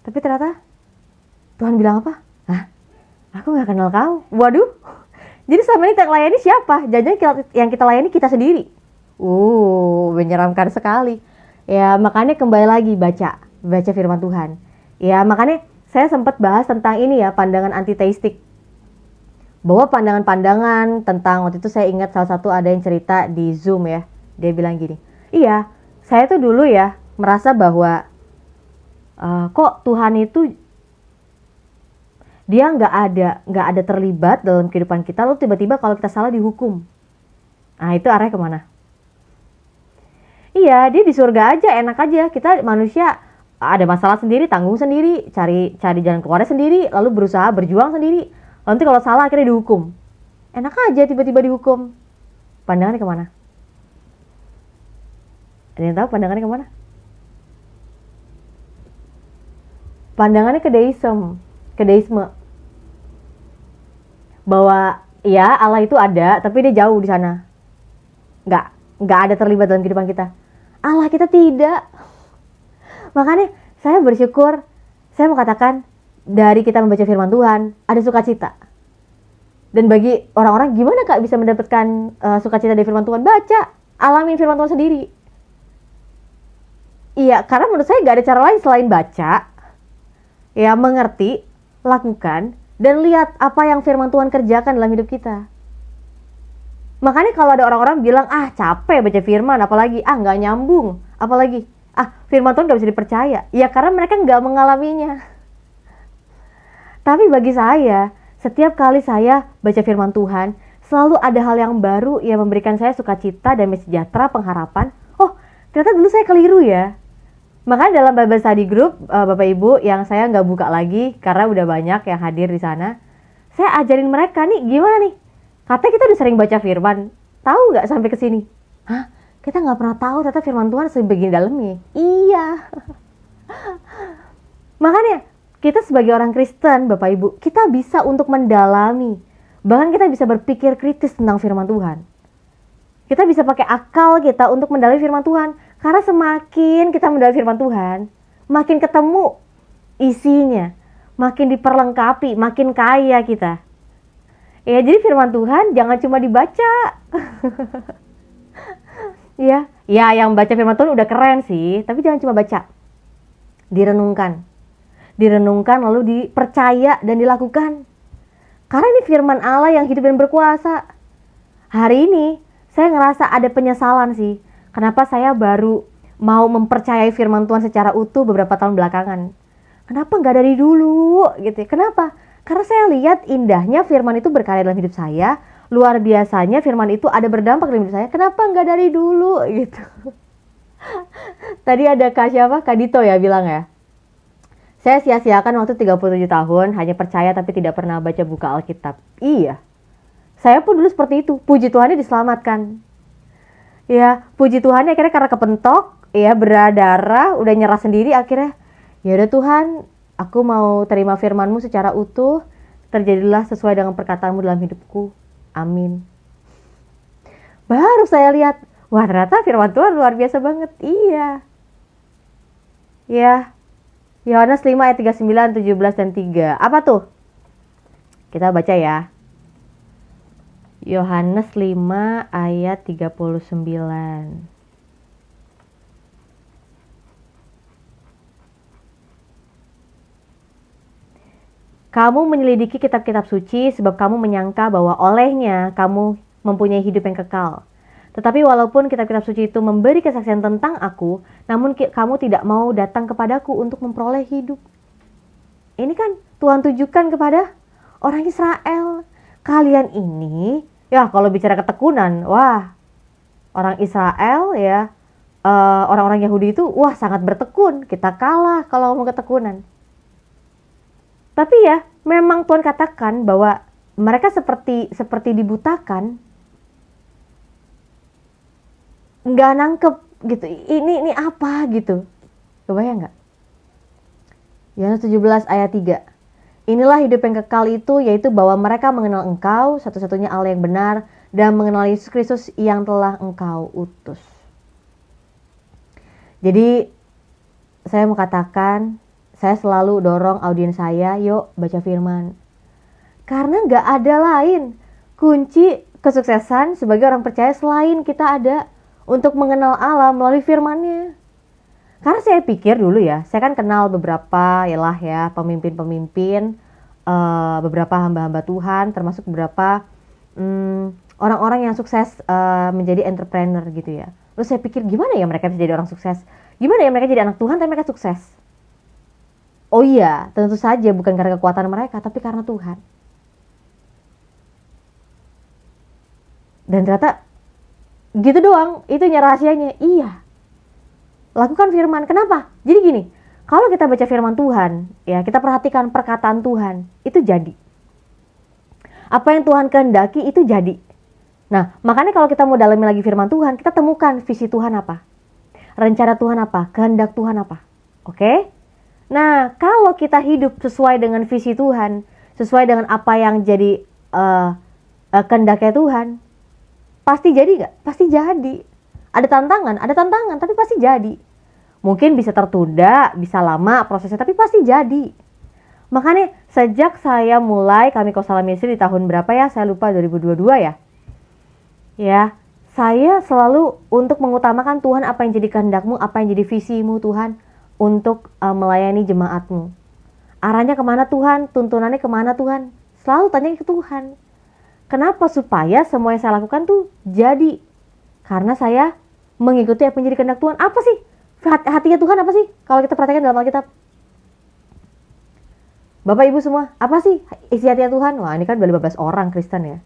Tapi ternyata Tuhan bilang apa? Hah? Aku gak kenal kau. Waduh. Jadi selama ini yang layani siapa? Jangan-jangan yang kita layani kita sendiri. Menyeramkan sekali. Ya makanya kembali lagi baca firman Tuhan. Ya makanya saya sempat bahas tentang ini ya, pandangan antiteistik. Bahwa pandangan-pandangan tentang, waktu itu saya ingat salah satu ada yang cerita di Zoom ya. Dia bilang gini, iya saya tuh dulu ya merasa bahwa kok Tuhan itu dia nggak ada terlibat dalam kehidupan kita, lalu tiba-tiba kalau kita salah dihukum. Nah itu arahnya kemana? Iya, dia di surga aja, enak aja. Kita manusia ada masalah sendiri, tanggung sendiri, cari jalan keluarnya sendiri, lalu berusaha berjuang sendiri. Nanti kalau salah akhirnya dihukum. Enak aja tiba-tiba dihukum. Pandangannya kemana? Ada yang tahu pandangannya kemana? Pandangannya ke deisme. Bahwa ya Allah itu ada, tapi dia jauh di sana. Nggak ada terlibat dalam kehidupan kita. Allah kita tidak. Makanya saya bersyukur, saya mau katakan dari kita membaca firman Tuhan ada sukacita. Dan bagi orang-orang gimana Kak bisa mendapatkan sukacita dari firman Tuhan? Baca, alamin firman Tuhan sendiri. Iya, karena menurut saya gak ada cara lain selain baca, ya mengerti, lakukan, dan lihat apa yang firman Tuhan kerjakan dalam hidup kita. Makanya kalau ada orang-orang bilang, capek baca firman, apalagi, gak nyambung, apalagi, firman Tuhan gak bisa dipercaya. Ya karena mereka gak mengalaminya. Tapi bagi saya, setiap kali saya baca firman Tuhan, selalu ada hal yang baru yang memberikan saya sukacita, damai sejahtera, pengharapan. Oh, ternyata dulu saya keliru ya. Makanya dalam Bible Study Group, Bapak Ibu, yang saya nggak buka lagi karena udah banyak yang hadir di sana, saya ajarin mereka nih, gimana nih? Katanya kita udah sering baca firman, tahu nggak sampai ke sini? Hah? Kita nggak pernah tahu ternyata firman Tuhan sebegini dalamnya. Iya. Makanya kita sebagai orang Kristen, Bapak Ibu, kita bisa untuk mendalami. Bahkan kita bisa berpikir kritis tentang firman Tuhan. Kita bisa pakai akal kita untuk mendalami firman Tuhan. Karena semakin kita mendalami firman Tuhan, makin ketemu isinya, makin diperlengkapi, makin kaya kita. Ya, jadi firman Tuhan jangan cuma dibaca. Ya, yang baca firman Tuhan udah keren sih, tapi jangan cuma baca. Direnungkan lalu dipercaya dan dilakukan. Karena ini firman Allah yang hidup dan berkuasa. Hari ini saya ngerasa ada penyesalan sih. Kenapa saya baru mau mempercayai firman Tuhan secara utuh beberapa tahun belakangan? Kenapa nggak dari dulu gitu ya? Kenapa? Karena saya lihat indahnya firman itu berkarya dalam hidup saya. Luar biasanya firman itu ada berdampak dalam hidup saya. Kenapa nggak dari dulu gitu? Tadi ada Kak Dito ya bilang ya. Saya sia-siakan waktu 37 tahun, hanya percaya tapi tidak pernah baca buku Alkitab. Iya, saya pun dulu seperti itu. Puji Tuhannya diselamatkan. Ya, puji Tuhannya akhirnya karena kepentok, ya berdarah, udah nyerah sendiri akhirnya. Ya udah Tuhan, aku mau terima firman-Mu secara utuh. Terjadilah sesuai dengan perkataanmu dalam hidupku. Amin. Baru saya lihat, wah ternyata firman Tuhan luar biasa banget. Iya. Ya, Yohanes 5 ayat 39, 17, dan 3. Apa tuh? Kita baca ya. Yohanes 5 ayat 39. Kamu menyelidiki kitab-kitab suci sebab kamu menyangka bahwa olehnya kamu mempunyai hidup yang kekal. Tetapi walaupun kitab-kitab suci itu memberi kesaksian tentang aku, namun kamu tidak mau datang kepadaku untuk memperoleh hidup. Ini kan Tuhan tujukan kepada orang Israel. Kalian ini, ya kalau bicara ketekunan, wah orang Israel ya, orang-orang Yahudi itu, wah sangat bertekun. Kita kalah kalau ngomong ketekunan. Tapi ya, memang Tuhan katakan bahwa mereka seperti dibutakan, nggak nangkep gitu. Ini apa gitu? Kebayang nggak? Yohanes 17 ayat 3. Inilah hidup yang kekal itu, yaitu bahwa mereka mengenal Engkau, satu-satunya Allah yang benar, dan mengenal Yesus Kristus yang telah Engkau utus. Jadi, saya mau katakan, saya selalu dorong audiens saya, yuk baca firman. Karena nggak ada lain kunci kesuksesan sebagai orang percaya selain kita ada untuk mengenal Allah melalui firman-Nya. Karena saya pikir dulu ya, saya kan kenal beberapa pemimpin-pemimpin, beberapa hamba-hamba Tuhan, termasuk beberapa orang-orang yang sukses menjadi entrepreneur gitu ya. Terus saya pikir gimana ya mereka bisa jadi orang sukses? Gimana ya mereka jadi anak Tuhan tapi mereka sukses? Oh iya, tentu saja bukan karena kekuatan mereka, tapi karena Tuhan. Dan ternyata gitu doang, itu rahasianya. Iya. Lakukan firman. Kenapa? Jadi gini, kalau kita baca firman Tuhan, ya kita perhatikan perkataan Tuhan, itu jadi. Apa yang Tuhan kehendaki itu jadi. Nah, makanya kalau kita mau dalami lagi firman Tuhan, kita temukan visi Tuhan apa? Rencana Tuhan apa? Kehendak Tuhan apa? Oke? Nah, kalau kita hidup sesuai dengan visi Tuhan, sesuai dengan apa yang jadi kehendaknya Tuhan, pasti jadi gak? Pasti jadi. Ada tantangan, tapi pasti jadi. Mungkin bisa tertunda, bisa lama prosesnya, tapi pasti jadi. Makanya sejak saya mulai kami Kosala Ministry di tahun berapa ya? Saya lupa, 2022 ya. Ya, saya selalu untuk mengutamakan Tuhan, apa yang jadi kehendak-Mu, apa yang jadi visimu Tuhan untuk melayani jemaat-Mu. Arahnya kemana Tuhan? Tuntunannya kemana Tuhan? Selalu tanya ke Tuhan. Kenapa? Supaya semua yang saya lakukan tuh jadi. Karena saya mengikuti apa yang jadi kehendak Tuhan. Apa sih? Hatinya Tuhan apa sih? Kalau kita perhatikan dalam Alkitab. Bapak Ibu semua, apa sih isi hatinya Tuhan? Wah, ini kan udah 15 orang Kristen ya.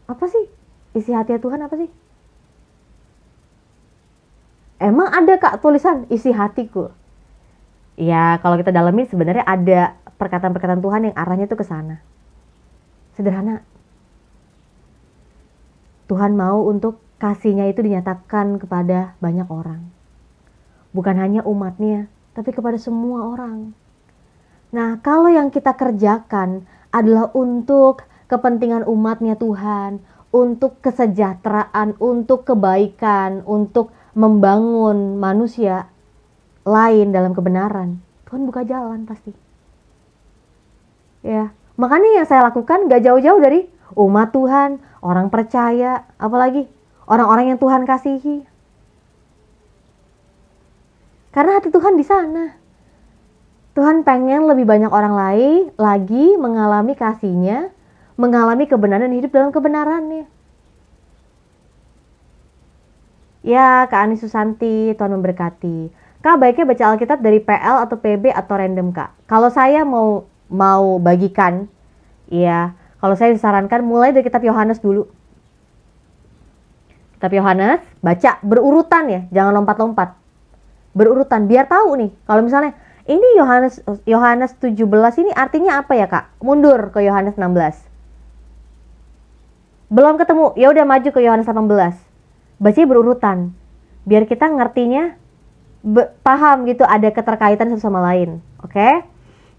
Apa sih isi hatinya Tuhan apa sih? Emang ada Kak tulisan isi hatiku? Ya, kalau kita dalamin sebenarnya ada perkataan-perkataan Tuhan yang arahnya tuh ke sana. Sederhana. Tuhan mau untuk kasih-Nya itu dinyatakan kepada banyak orang. Bukan hanya umat-Nya, tapi kepada semua orang. Nah, kalau yang kita kerjakan adalah untuk kepentingan umat-Nya Tuhan, untuk kesejahteraan, untuk kebaikan, untuk membangun manusia lain dalam kebenaran, Tuhan buka jalan pasti. Ya, makanya yang saya lakukan gak jauh-jauh dari umat Tuhan, orang percaya, apalagi orang-orang yang Tuhan kasihi. Karena hati Tuhan di sana. Tuhan pengen lebih banyak orang lain lagi mengalami kasih-Nya, mengalami kebenaran dan hidup dalam kebenarannya. Ya, Kak Ani Susanti, Tuhan memberkati. Kak, baiknya baca Alkitab dari PL atau PB atau random, Kak. Kalau saya mau bagikan, ya, kalau saya disarankan mulai dari kitab Yohanes dulu. Kitab Yohanes, baca berurutan ya, jangan lompat-lompat. Berurutan, biar tahu nih. Kalau misalnya Ini Yohanes 17 ini artinya apa ya, Kak? Mundur ke Yohanes 16. Belum ketemu, ya udah maju ke Yohanes 18. Bacanya berurutan. Biar kita ngertinya paham gitu, ada keterkaitan satu sama lain. Oke?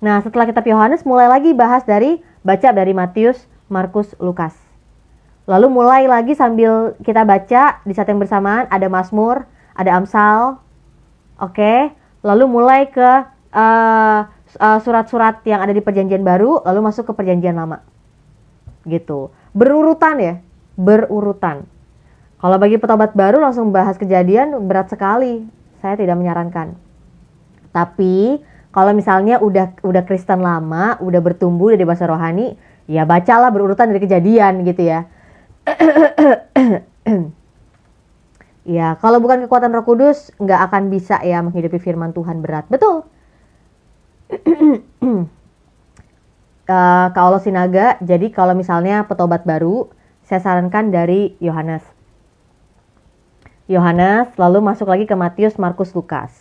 Nah, setelah kitab Yohanes mulai lagi bahas baca dari Matius, Markus, Lukas. Lalu mulai lagi sambil kita baca di saat yang bersamaan ada Mazmur, ada Amsal. Oke? Lalu mulai ke surat-surat yang ada di Perjanjian Baru, lalu masuk ke Perjanjian Lama. Gitu. Berurutan ya, berurutan. Kalau bagi petobat baru langsung bahas Kejadian berat sekali. Saya tidak menyarankan. Tapi kalau misalnya udah Kristen lama, udah bertumbuh, udah dewasa rohani, ya bacalah berurutan dari Kejadian gitu ya. Ya, kalau bukan kekuatan Roh Kudus, nggak akan bisa ya menghidupi firman Tuhan berat. Betul. Kalau Sinaga, jadi kalau misalnya petobat baru, saya sarankan dari Yohanes, lalu masuk lagi ke Matius, Markus, Lukas.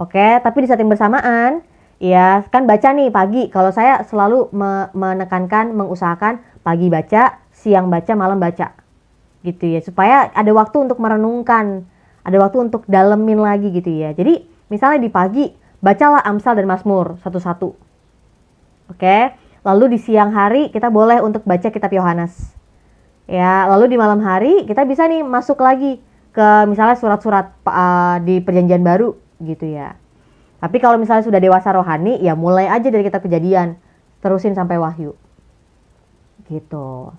Oke, tapi di saat yang bersamaan, ya kan baca nih pagi. Kalau saya selalu menekankan, mengusahakan pagi baca, siang baca, malam baca. Gitu ya, supaya ada waktu untuk merenungkan, ada waktu untuk dalemin lagi gitu ya. Jadi misalnya di pagi, bacalah Amsal dan Mazmur satu-satu. Oke, lalu di siang hari kita boleh untuk baca kitab Yohanes. Ya, lalu di malam hari kita bisa nih masuk lagi ke misalnya surat-surat di Perjanjian Baru gitu ya. Tapi kalau misalnya sudah dewasa rohani, ya mulai aja dari kitab Kejadian, terusin sampai Wahyu. Gitu.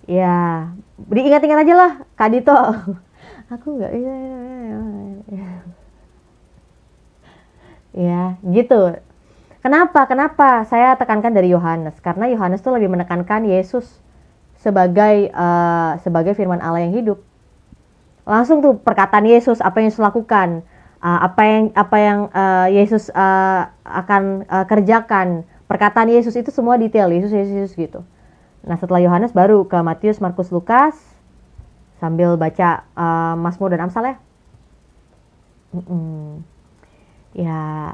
Ya, diingat-ingat aja lah, Kak Dito. Aku nggak, ya gitu. Kenapa saya tekankan dari Yohanes? Karena Yohanes tuh lebih menekankan Yesus sebagai firman Allah yang hidup. Langsung tuh perkataan Yesus, apa yang Yesus lakukan, apa yang Yesus akan kerjakan. Perkataan Yesus itu semua detail, Yesus gitu. Nah, setelah Yohanes baru ke Matius, Markus, Lukas, sambil baca Mazmur dan Amsal ya. Ya,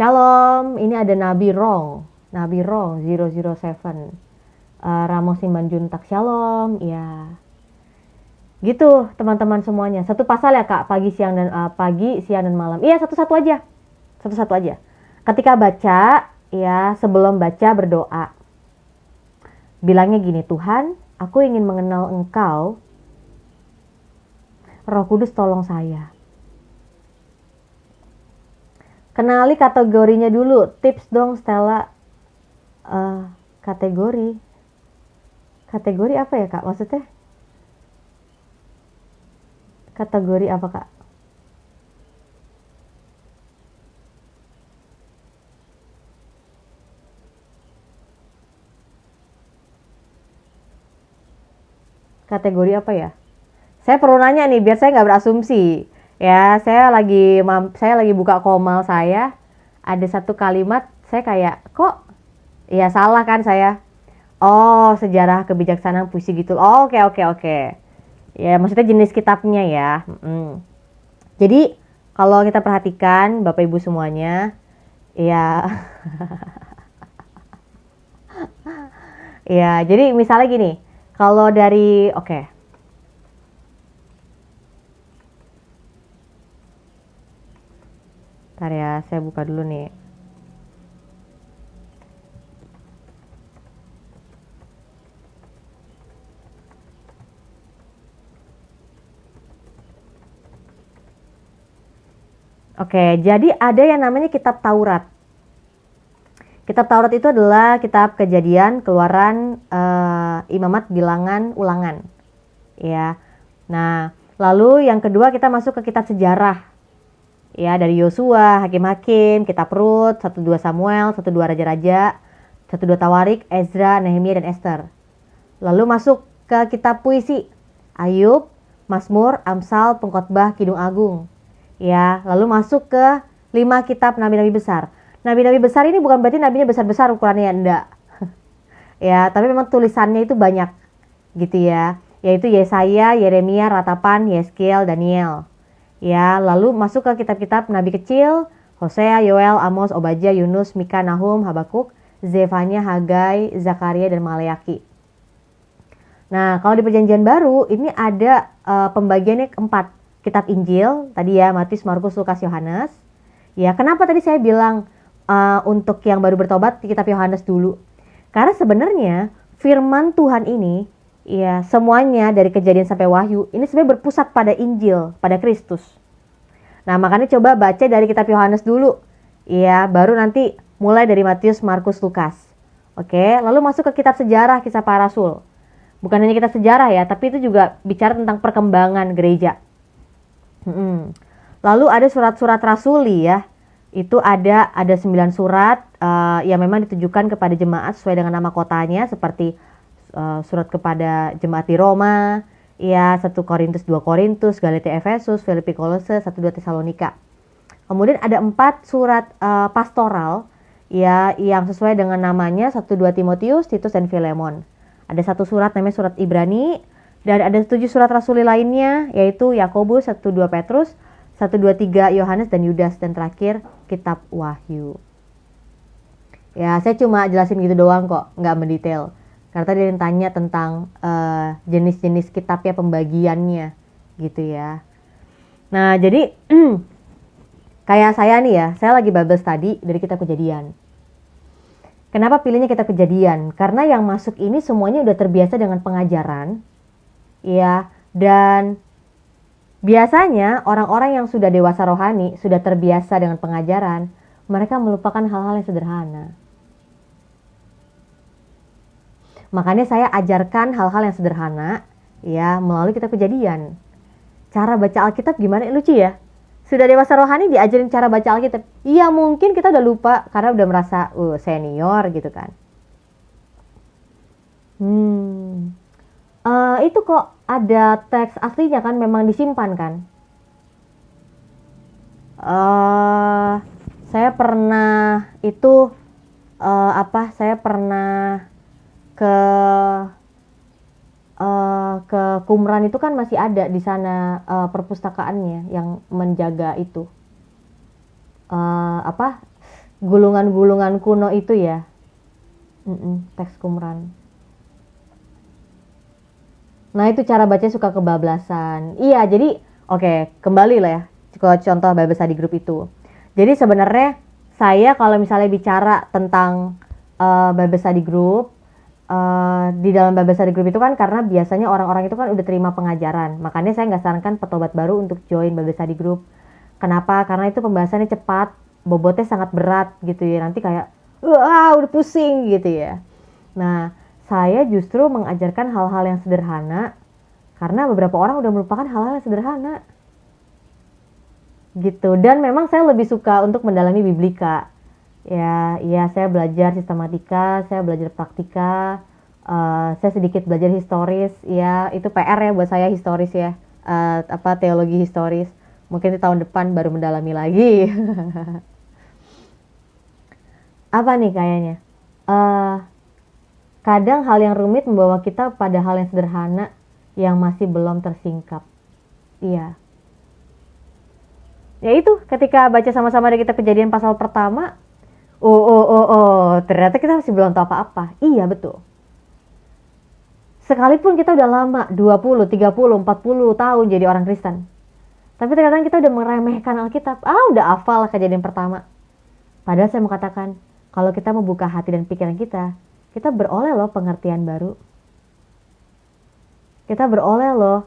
Shalom. Ini ada Nabi Rong 007. Ramos Simanjuntak, Shalom. Ya, gitu teman-teman semuanya. Satu pasal ya Kak, pagi, siang, dan malam. Iya, satu-satu aja. Ketika baca, ya sebelum baca berdoa. Bilangnya gini, Tuhan, aku ingin mengenal Engkau. Roh Kudus tolong saya. Kenali kategorinya dulu. Tips dong Stella. Kategori apa ya Kak? Maksudnya? Kategori apa Kak? Kategori apa ya? Saya perlu nanya nih biar saya nggak berasumsi. Ya, saya lagi buka komal saya. Ada satu kalimat saya kayak kok ya salah kan saya. Oh, sejarah kebijaksanaan puisi gitu. Oh, oke. Ya, maksudnya jenis kitabnya ya. Jadi, kalau kita perhatikan Bapak Ibu semuanya, ya ya, jadi misalnya gini. Kalau dari, Bentar ya, saya buka dulu nih. Oke, jadi ada yang namanya kitab Taurat. Kitab Taurat itu adalah kitab Kejadian, Keluaran, Imamat, Bilangan, Ulangan. Ya. Nah, lalu yang kedua kita masuk ke kitab sejarah. Ya, dari Yosua, Hakim-Hakim, kitab Rut, 1-2 Samuel, 1-2 Raja-Raja, 1-2 Tawarik, Ezra, Nehemia, dan Esther. Lalu masuk ke kitab puisi. Ayub, Mazmur, Amsal, Pengkhotbah, Kidung Agung. Ya, lalu masuk ke 5 kitab nabi-nabi besar. Nabi-nabi besar ini bukan berarti nabinya besar-besar ukurannya, enggak. Ya, tapi memang tulisannya itu banyak gitu ya. Yaitu Yesaya, Yeremia, Ratapan, Yeskiel, Daniel. Ya, lalu masuk ke kitab-kitab nabi kecil, Hosea, Yoel, Amos, Obadya, Yunus, Mika, Nahum, Habakuk, Zefanya, Hagai, Zakaria, dan Maleaki. Nah, kalau di perjanjian baru ini ada pembagiannya keempat. Kitab Injil, tadi ya Matius, Markus, Lukas, Yohanes. Ya, kenapa tadi saya bilang untuk yang baru bertobat di kitab Yohanes dulu? Karena sebenarnya firman Tuhan ini, ya semuanya dari Kejadian sampai Wahyu, ini sebenarnya berpusat pada Injil, pada Kristus. Nah, makanya coba baca dari kitab Yohanes dulu. Ya, baru nanti mulai dari Matius, Markus, Lukas. Oke, lalu masuk ke kitab sejarah, kisah para rasul. Bukan hanya kitab sejarah ya, tapi itu juga bicara tentang perkembangan gereja. Lalu ada surat-surat rasuli ya. Itu ada 9 surat yang memang ditujukan kepada jemaat sesuai dengan nama kotanya, seperti surat kepada jemaat di Roma, ya 1 Korintus, 2 Korintus, Galatia, Efesus, Filipi, Kolose, 1-2 Tesalonika. Kemudian ada 4 surat pastoral ya yang sesuai dengan namanya, 1-2 Timotius, Titus, dan Filemon. Ada 1 surat namanya surat Ibrani, dan ada 7 surat rasuli lainnya, yaitu Yakobus, 1-2 Petrus, 1-2-3 Yohanes, dan Yudas, dan terakhir kitab Wahyu. Ya, saya cuma jelasin gitu doang kok, nggak mendetail. Karena tadi yang tanya tentang jenis-jenis kitabnya, pembagiannya gitu ya. Nah, jadi kayak saya nih ya, saya lagi Bible study dari kitab Kejadian. Kenapa pilihnya kitab Kejadian? Karena yang masuk ini semuanya udah terbiasa dengan pengajaran. Ya, dan biasanya orang-orang yang sudah dewasa rohani, sudah terbiasa dengan pengajaran, mereka melupakan hal-hal yang sederhana. Makanya saya ajarkan hal-hal yang sederhana ya melalui kitab Kejadian. Cara baca Alkitab gimana? Lucu ya. Sudah dewasa rohani diajarin cara baca Alkitab. Iya, mungkin kita udah lupa karena udah merasa senior gitu kan. Itu kok ada teks aslinya kan, memang disimpan kan. Saya pernah itu saya pernah ke Qumran itu kan masih ada di sana perpustakaannya yang menjaga itu gulungan-gulungan kuno itu ya. Teks Qumran. Nah, itu cara baca suka kebablasan. Iya, jadi oke, kembali lah ya ke contoh Bible Study Group itu. Jadi sebenarnya saya kalau misalnya bicara tentang Bible Study Group, di dalam Bible Study Group itu kan karena biasanya orang-orang itu kan udah terima pengajaran. Makanya saya nggak sarankan petobat baru untuk join Bible Study Group. Kenapa? Karena itu pembahasannya cepat, bobotnya sangat berat gitu ya. Nanti kayak, udah pusing gitu ya. Nah, saya justru mengajarkan hal-hal yang sederhana karena beberapa orang udah melupakan hal-hal yang sederhana gitu. Dan memang saya lebih suka untuk mendalami biblika ya. Saya belajar sistematika, saya belajar praktika, saya sedikit belajar historis ya. Itu PR ya buat saya, historis ya, teologi historis. Mungkin di tahun depan baru mendalami lagi. Apa nih kayaknya kadang hal yang rumit membawa kita pada hal yang sederhana yang masih belum tersingkap. Iya. Ya itu, ketika baca sama-sama dari kitab Kejadian pasal pertama, ternyata kita masih belum tahu apa-apa. Iya, betul. Sekalipun kita udah lama, 20, 30, 40 tahun jadi orang Kristen. Tapi terkadang kita udah meremehkan Alkitab. Udah hafal Kejadian pertama. Padahal saya mau katakan, kalau kita membuka hati dan pikiran kita beroleh loh pengertian baru. Kita beroleh loh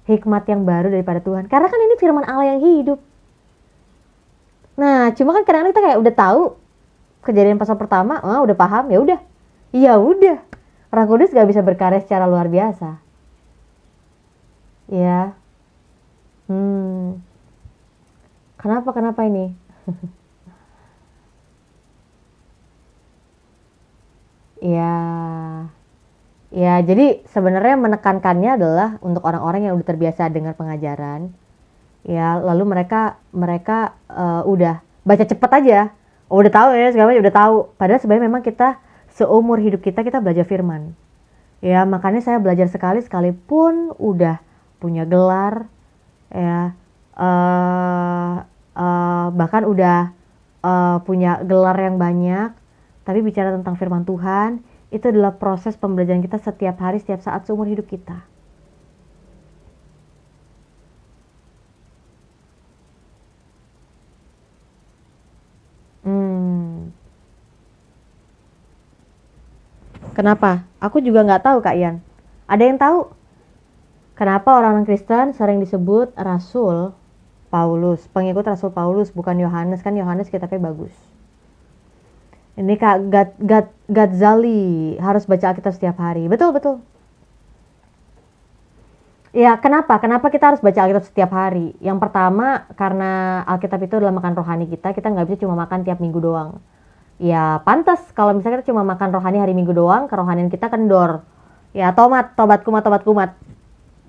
hikmat yang baru daripada Tuhan. Karena kan ini firman Allah yang hidup. Nah, cuma kan kadang-kadang kita kayak udah tahu Kejadian pasal pertama, udah paham, ya udah. Ya udah. Roh Kudus gak bisa berkarya secara luar biasa. Ya. Kenapa ini? Ya, jadi sebenarnya menekankannya adalah untuk orang-orang yang udah terbiasa dengar pengajaran. Ya, lalu mereka udah baca cepet aja. Udah tahu ya, segala macam udah tahu. Padahal sebenarnya memang kita seumur hidup kita belajar firman. Ya, makanya saya belajar sekalipun udah punya gelar ya, bahkan udah punya gelar yang banyak, tapi bicara tentang firman Tuhan, itu adalah proses pembelajaran kita setiap hari, setiap saat seumur hidup kita. Kenapa? Aku juga nggak tahu Kak Ian. Ada yang tahu? Kenapa orang Kristen sering disebut Rasul Paulus, pengikut Rasul Paulus, bukan Yohanes, kan Yohanes kitabnya bagus. Ini Kak Ghazali harus baca Alkitab setiap hari. Betul, betul. Ya, kenapa? Kenapa kita harus baca Alkitab setiap hari? Yang pertama, karena Alkitab itu adalah makan rohani kita. Kita nggak bisa cuma makan tiap minggu doang. Ya, pantas kalau misalnya kita cuma makan rohani hari Minggu doang, kerohanian kita kendor. Ya, tobat kumat.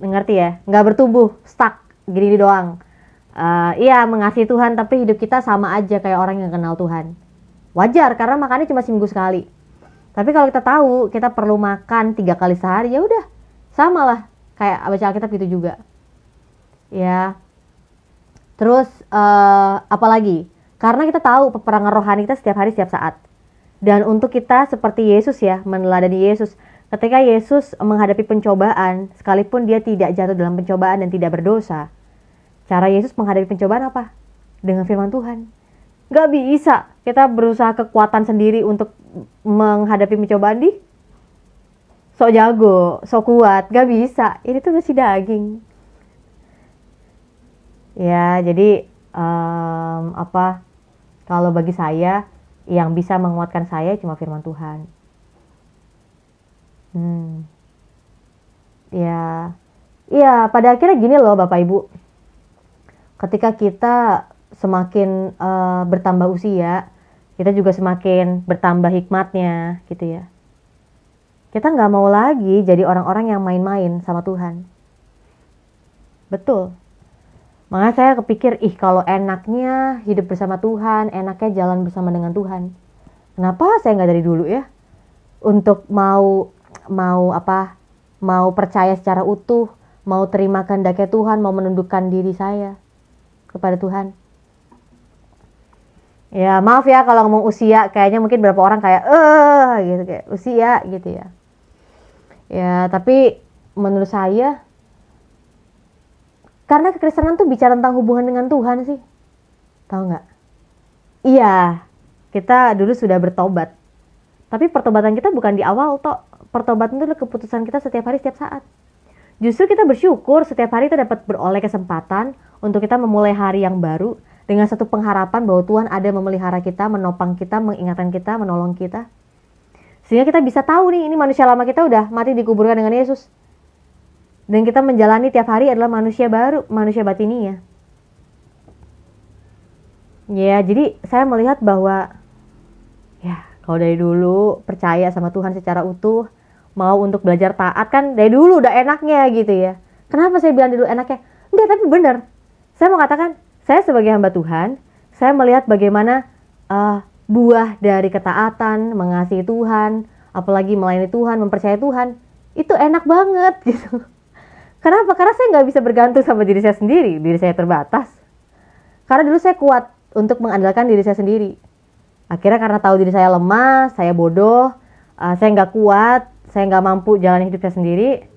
Ngerti ya? Nggak bertumbuh, stuck, gini doang. Iya, mengasihi Tuhan, tapi hidup kita sama aja kayak orang yang kenal Tuhan. Wajar, karena makannya cuma seminggu sekali. Tapi kalau kita tahu, kita perlu makan 3 kali sehari, ya udah, sama lah. Kayak baca Alkitab gitu juga. Ya. Terus, apalagi? Karena kita tahu peperangan rohani kita setiap hari, setiap saat. Dan untuk kita seperti Yesus ya, meneladani Yesus. Ketika Yesus menghadapi pencobaan, sekalipun dia tidak jatuh dalam pencobaan dan tidak berdosa, cara Yesus menghadapi pencobaan apa? Dengan firman Tuhan. Gak bisa kita berusaha kekuatan sendiri untuk menghadapi pencobaan di sok jago, sok kuat. Gak bisa, ini tuh masih daging. Ya, jadi kalau bagi saya, yang bisa menguatkan saya cuma firman Tuhan. Ya, pada akhirnya gini loh Bapak Ibu. Ketika kita semakin bertambah usia, kita juga semakin bertambah hikmatnya gitu ya. Kita nggak mau lagi jadi orang-orang yang main-main sama Tuhan. Betul. Makanya saya kepikir, kalau enaknya hidup bersama Tuhan, enaknya jalan bersama dengan Tuhan. Kenapa saya nggak dari dulu ya? Untuk mau percaya secara utuh, mau terima kehendaknya Tuhan, mau menundukkan diri saya kepada Tuhan. Ya maaf ya kalau ngomong usia, kayaknya mungkin beberapa orang kayak gitu, kayak usia gitu ya. Ya tapi menurut saya, karena kekristenan tuh bicara tentang hubungan dengan Tuhan sih, tahu nggak? Iya, kita dulu sudah bertobat, tapi pertobatan kita bukan di awal toh. Pertobatan itu adalah keputusan kita setiap hari, setiap saat. Justru kita bersyukur setiap hari kita dapat beroleh kesempatan untuk kita memulai hari yang baru dengan satu pengharapan bahwa Tuhan ada memelihara kita, menopang kita, mengingatkan kita, menolong kita. Sehingga kita bisa tahu nih, ini manusia lama kita udah mati dikuburkan dengan Yesus. Dan kita menjalani tiap hari adalah manusia baru, manusia batinia. Ya, jadi saya melihat bahwa ya, kalau dari dulu percaya sama Tuhan secara utuh, mau untuk belajar taat kan dari dulu udah enaknya gitu ya. Kenapa saya bilang dulu enaknya? Enggak, tapi benar. Saya mau katakan, saya sebagai hamba Tuhan, saya melihat bagaimana buah dari ketaatan, mengasihi Tuhan, apalagi melayani Tuhan, mempercayai Tuhan, itu enak banget gitu. Kenapa? Karena saya nggak bisa bergantung sama diri saya sendiri, diri saya terbatas. Karena dulu saya kuat untuk mengandalkan diri saya sendiri. Akhirnya karena tahu diri saya lemah, saya bodoh, saya nggak kuat, saya nggak mampu jalan hidup saya sendiri.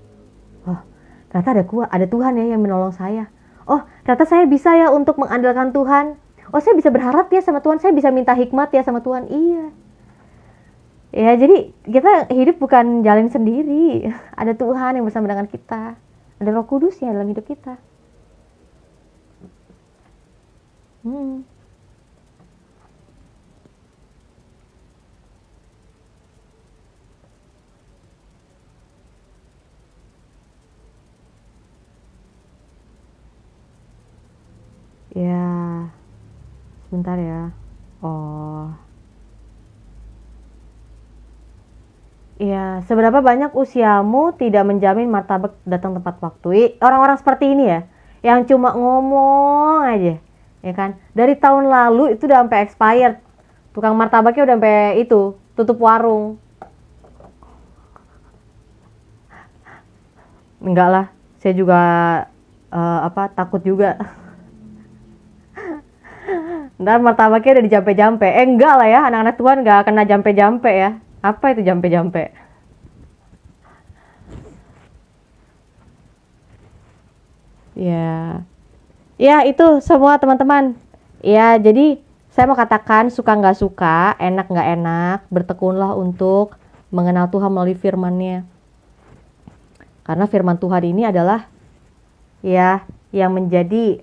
Oh, ternyata ada Tuhan ya yang menolong saya. Oh, ternyata saya bisa ya untuk mengandalkan Tuhan. Oh, saya bisa berharap ya sama Tuhan, saya bisa minta hikmat ya sama Tuhan. Iya. Ya, jadi kita hidup bukan jalan sendiri. Ada Tuhan yang bersama dengan kita. Ada Roh Kudus ya dalam hidup kita. Ya, sebentar ya. Oh. Iya, seberapa banyak usiamu tidak menjamin martabak datang tepat waktu. Orang-orang seperti ini ya, yang cuma ngomong aja, ya kan? Dari tahun lalu itu udah sampai expired. Tukang martabaknya udah sampai itu, tutup warung. Enggak lah, saya juga takut juga. Ntar martabaknya udah dijampe-jampe. Enggak lah ya, anak-anak Tuhan nggak kena jampe-jampe ya. Apa itu jampe-jampe? Ya, ya itu semua teman-teman. Ya, jadi saya mau katakan suka nggak suka, enak nggak enak, bertekunlah untuk mengenal Tuhan melalui firman-Nya. Karena firman Tuhan ini adalah ya yang menjadi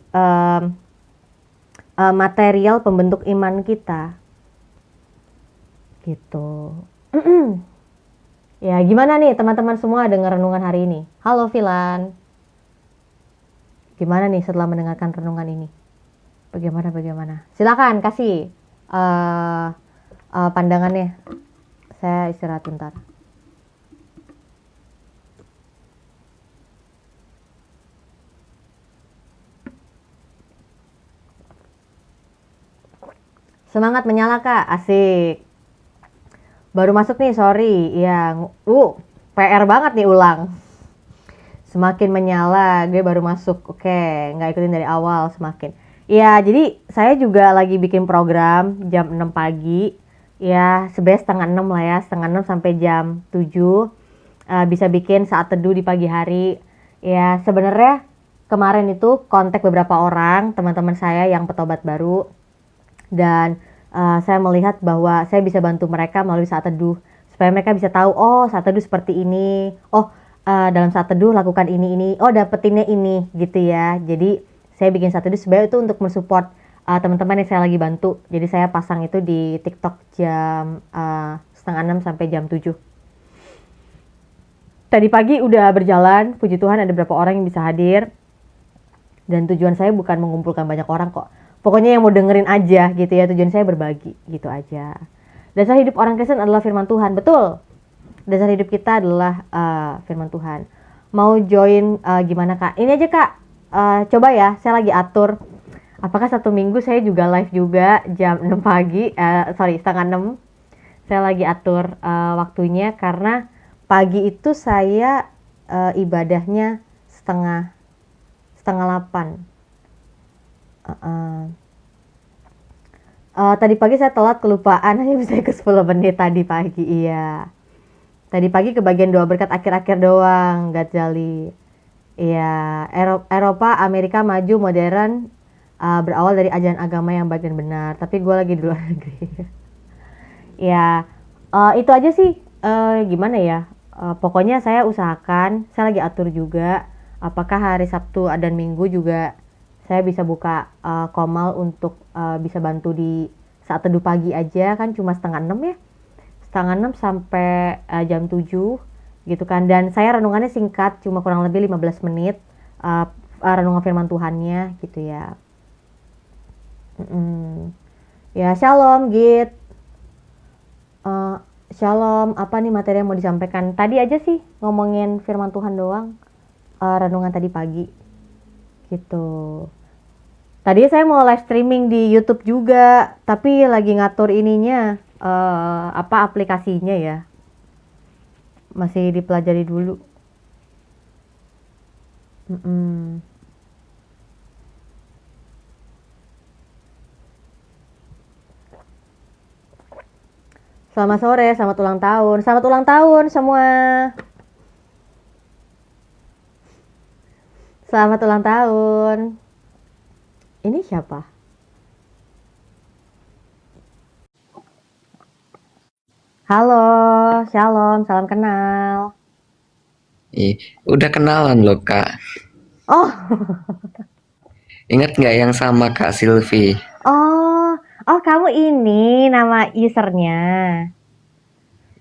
material pembentuk iman kita. Gitu. Ya, gimana nih teman-teman semua dengar renungan hari ini? Halo Filan. Gimana nih setelah mendengarkan renungan ini? Bagaimana? Silakan kasih pandangannya. Saya istirahat bentar. Semangat menyala Kak, asik. Baru masuk nih, sorry. Ya, PR banget nih ulang. Semakin menyala, gue baru masuk. Oke, nggak ikutin dari awal semakin. Ya, jadi saya juga lagi bikin program jam 6 pagi. Ya, sebenarnya setengah 6 lah ya, setengah 6 sampai jam 7. Bisa bikin saat teduh di pagi hari. Ya, sebenarnya kemarin itu kontak beberapa orang, teman-teman saya yang petobat baru. Dan saya melihat bahwa saya bisa bantu mereka melalui saat teduh. Supaya mereka bisa tahu, oh saat teduh seperti ini. Oh, dalam saat teduh lakukan ini. Oh, dapetinnya ini gitu ya. Jadi saya bikin saat teduh sebenarnya itu untuk mensupport teman-teman yang saya lagi bantu. Jadi saya pasang itu di TikTok jam setengah 6 sampai jam 7. Tadi pagi udah berjalan, puji Tuhan ada beberapa orang yang bisa hadir. Dan tujuan saya bukan mengumpulkan banyak orang kok. Pokoknya yang mau dengerin aja gitu ya, tujuan saya berbagi gitu aja. Dasar hidup orang Kristen adalah firman Tuhan, betul. Dasar hidup kita adalah firman Tuhan. Mau join gimana Kak? Ini aja Kak, coba ya, saya lagi atur. Apakah satu minggu saya juga live juga jam 6 pagi, setengah 6. Saya lagi atur waktunya karena pagi itu saya ibadahnya setengah 8. Tadi pagi saya telat kelupaan, hanya bisa ke 10 menit tadi pagi, iya. Tadi pagi kebagian doa berkat akhir-akhir doang, Gadzali. Iya, Eropa, Amerika maju modern berawal dari ajaran agama yang baik dan benar. Tapi gue lagi di luar negeri. Ya, itu aja sih. Gimana ya? Pokoknya saya usahakan, saya lagi atur juga. Apakah hari Sabtu dan Minggu juga saya bisa buka komal untuk bisa bantu di saat teduh pagi aja, kan cuma setengah 6 ya. Setengah 6 sampai jam 7 gitu kan. Dan saya renungannya singkat, cuma kurang lebih 15 menit renungan firman Tuhannya gitu ya. Ya, shalom Git. Shalom, apa nih materi yang mau disampaikan? Tadi aja sih ngomongin firman Tuhan doang, renungan tadi pagi gitu. Tadi saya mau live streaming di YouTube juga, tapi lagi ngatur ininya, aplikasinya ya. Masih dipelajari dulu. Selamat sore, selamat ulang tahun. Selamat ulang tahun semua. Selamat ulang tahun. Ini siapa? Halo, shalom, salam kenal. Udah kenalan loh Kak. Oh, Ingat nggak yang sama Kak Silvi? oh kamu ini nama usernya.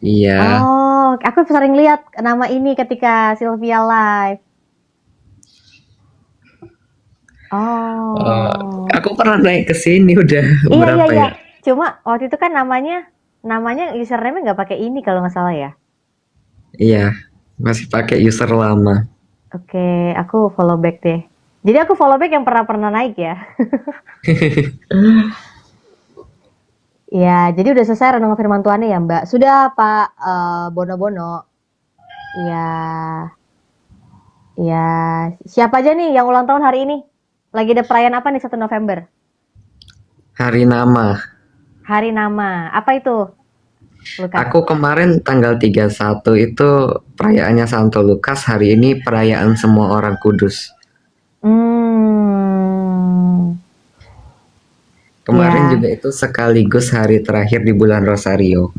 Iya. Oh, aku sering lihat nama ini ketika Sylvia live. Oh, Aku pernah naik ke sini udah iya berapa iya. ya? Cuma waktu itu kan namanya username nggak pakai ini kalau nggak salah ya. Iya, masih pakai user lama. Oke, aku follow back deh. Jadi aku follow back yang pernah naik ya. Iya, jadi udah selesai renungan firman Tuhannya ya Mbak. Sudah Pak Bono-Bono. Iya, iya. Siapa aja nih yang ulang tahun hari ini? Lagi ada perayaan apa nih 1 November? Hari nama. Hari nama. Apa itu, Lukas? Aku kemarin tanggal 31 itu perayaannya Santo Lukas, hari ini perayaan semua orang kudus. Hmm, Kemarin ya. juga itu sekaligus hari terakhir di bulan Rosario.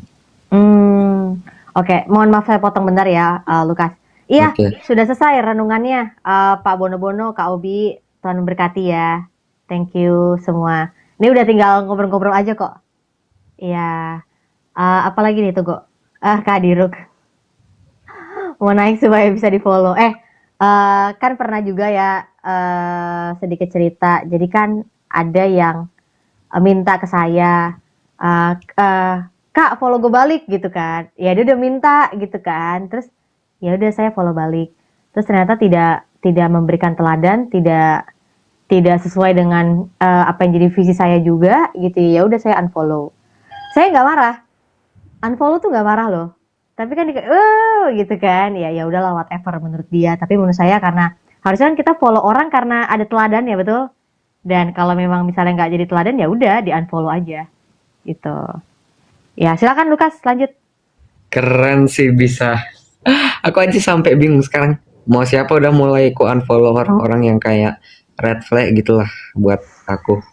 Hmm, oke. Mohon maaf saya potong bentar ya, Lukas. Iya, Oke. sudah selesai renungannya, Pak Bono-Bono, Kak Obi. Tuhan memberkati ya. Thank you semua. Ini udah tinggal ngobrol-ngobrol aja kok. Iya. Apalagi nih tuh kok. Kak Diruk. Mau naik supaya bisa di-follow. Kan pernah juga ya sedikit cerita. Jadi kan ada yang minta ke saya, Kak follow gue balik gitu kan. Ya dia udah minta gitu kan. Terus ya udah saya follow balik. Terus ternyata tidak memberikan teladan, tidak tidak sesuai dengan apa yang jadi visi saya juga gitu. Ya udah saya unfollow. Saya nggak marah, unfollow tuh nggak marah loh, tapi kan gitu kan, ya ya udahlah whatever menurut dia, tapi menurut saya karena harusnya kan kita follow orang karena ada teladan ya, betul. Dan kalau memang misalnya nggak jadi teladan ya udah di unfollow aja gitu. Ya silakan Lukas lanjut. Keren sih bisa. Aku aja sampai bingung sekarang. Mau siapa udah mulai ku unfollow orang-orang yang kayak red flag gitulah buat aku.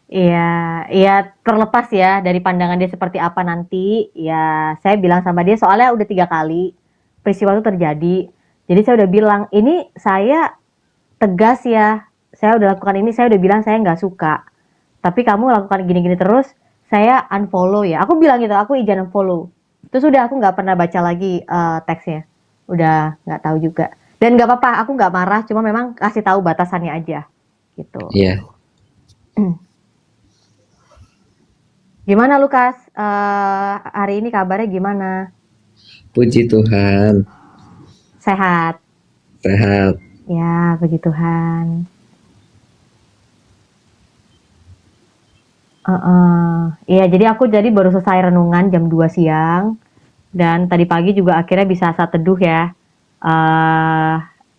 Iya, ya terlepas ya dari pandangan dia seperti apa nanti, ya saya bilang sama dia soalnya udah 3 kali peristiwa itu terjadi. Jadi saya udah bilang, ini saya tegas ya, saya udah lakukan ini, saya udah bilang saya nggak suka. Tapi kamu lakukan gini-gini terus, saya unfollow ya. Aku bilang gitu, aku izin unfollow. Terus udah aku nggak pernah baca lagi teksnya. Udah nggak tahu juga. Dan nggak apa-apa, aku nggak marah, cuma memang kasih tahu batasannya aja gitu. Iya, Gimana Lukas? Hari ini kabarnya gimana? puji Tuhan, Sehat? sehat. Ya, puji Tuhan. Iya, jadi aku baru selesai renungan jam 2 siang. Dan tadi pagi juga akhirnya bisa saat teduh ya.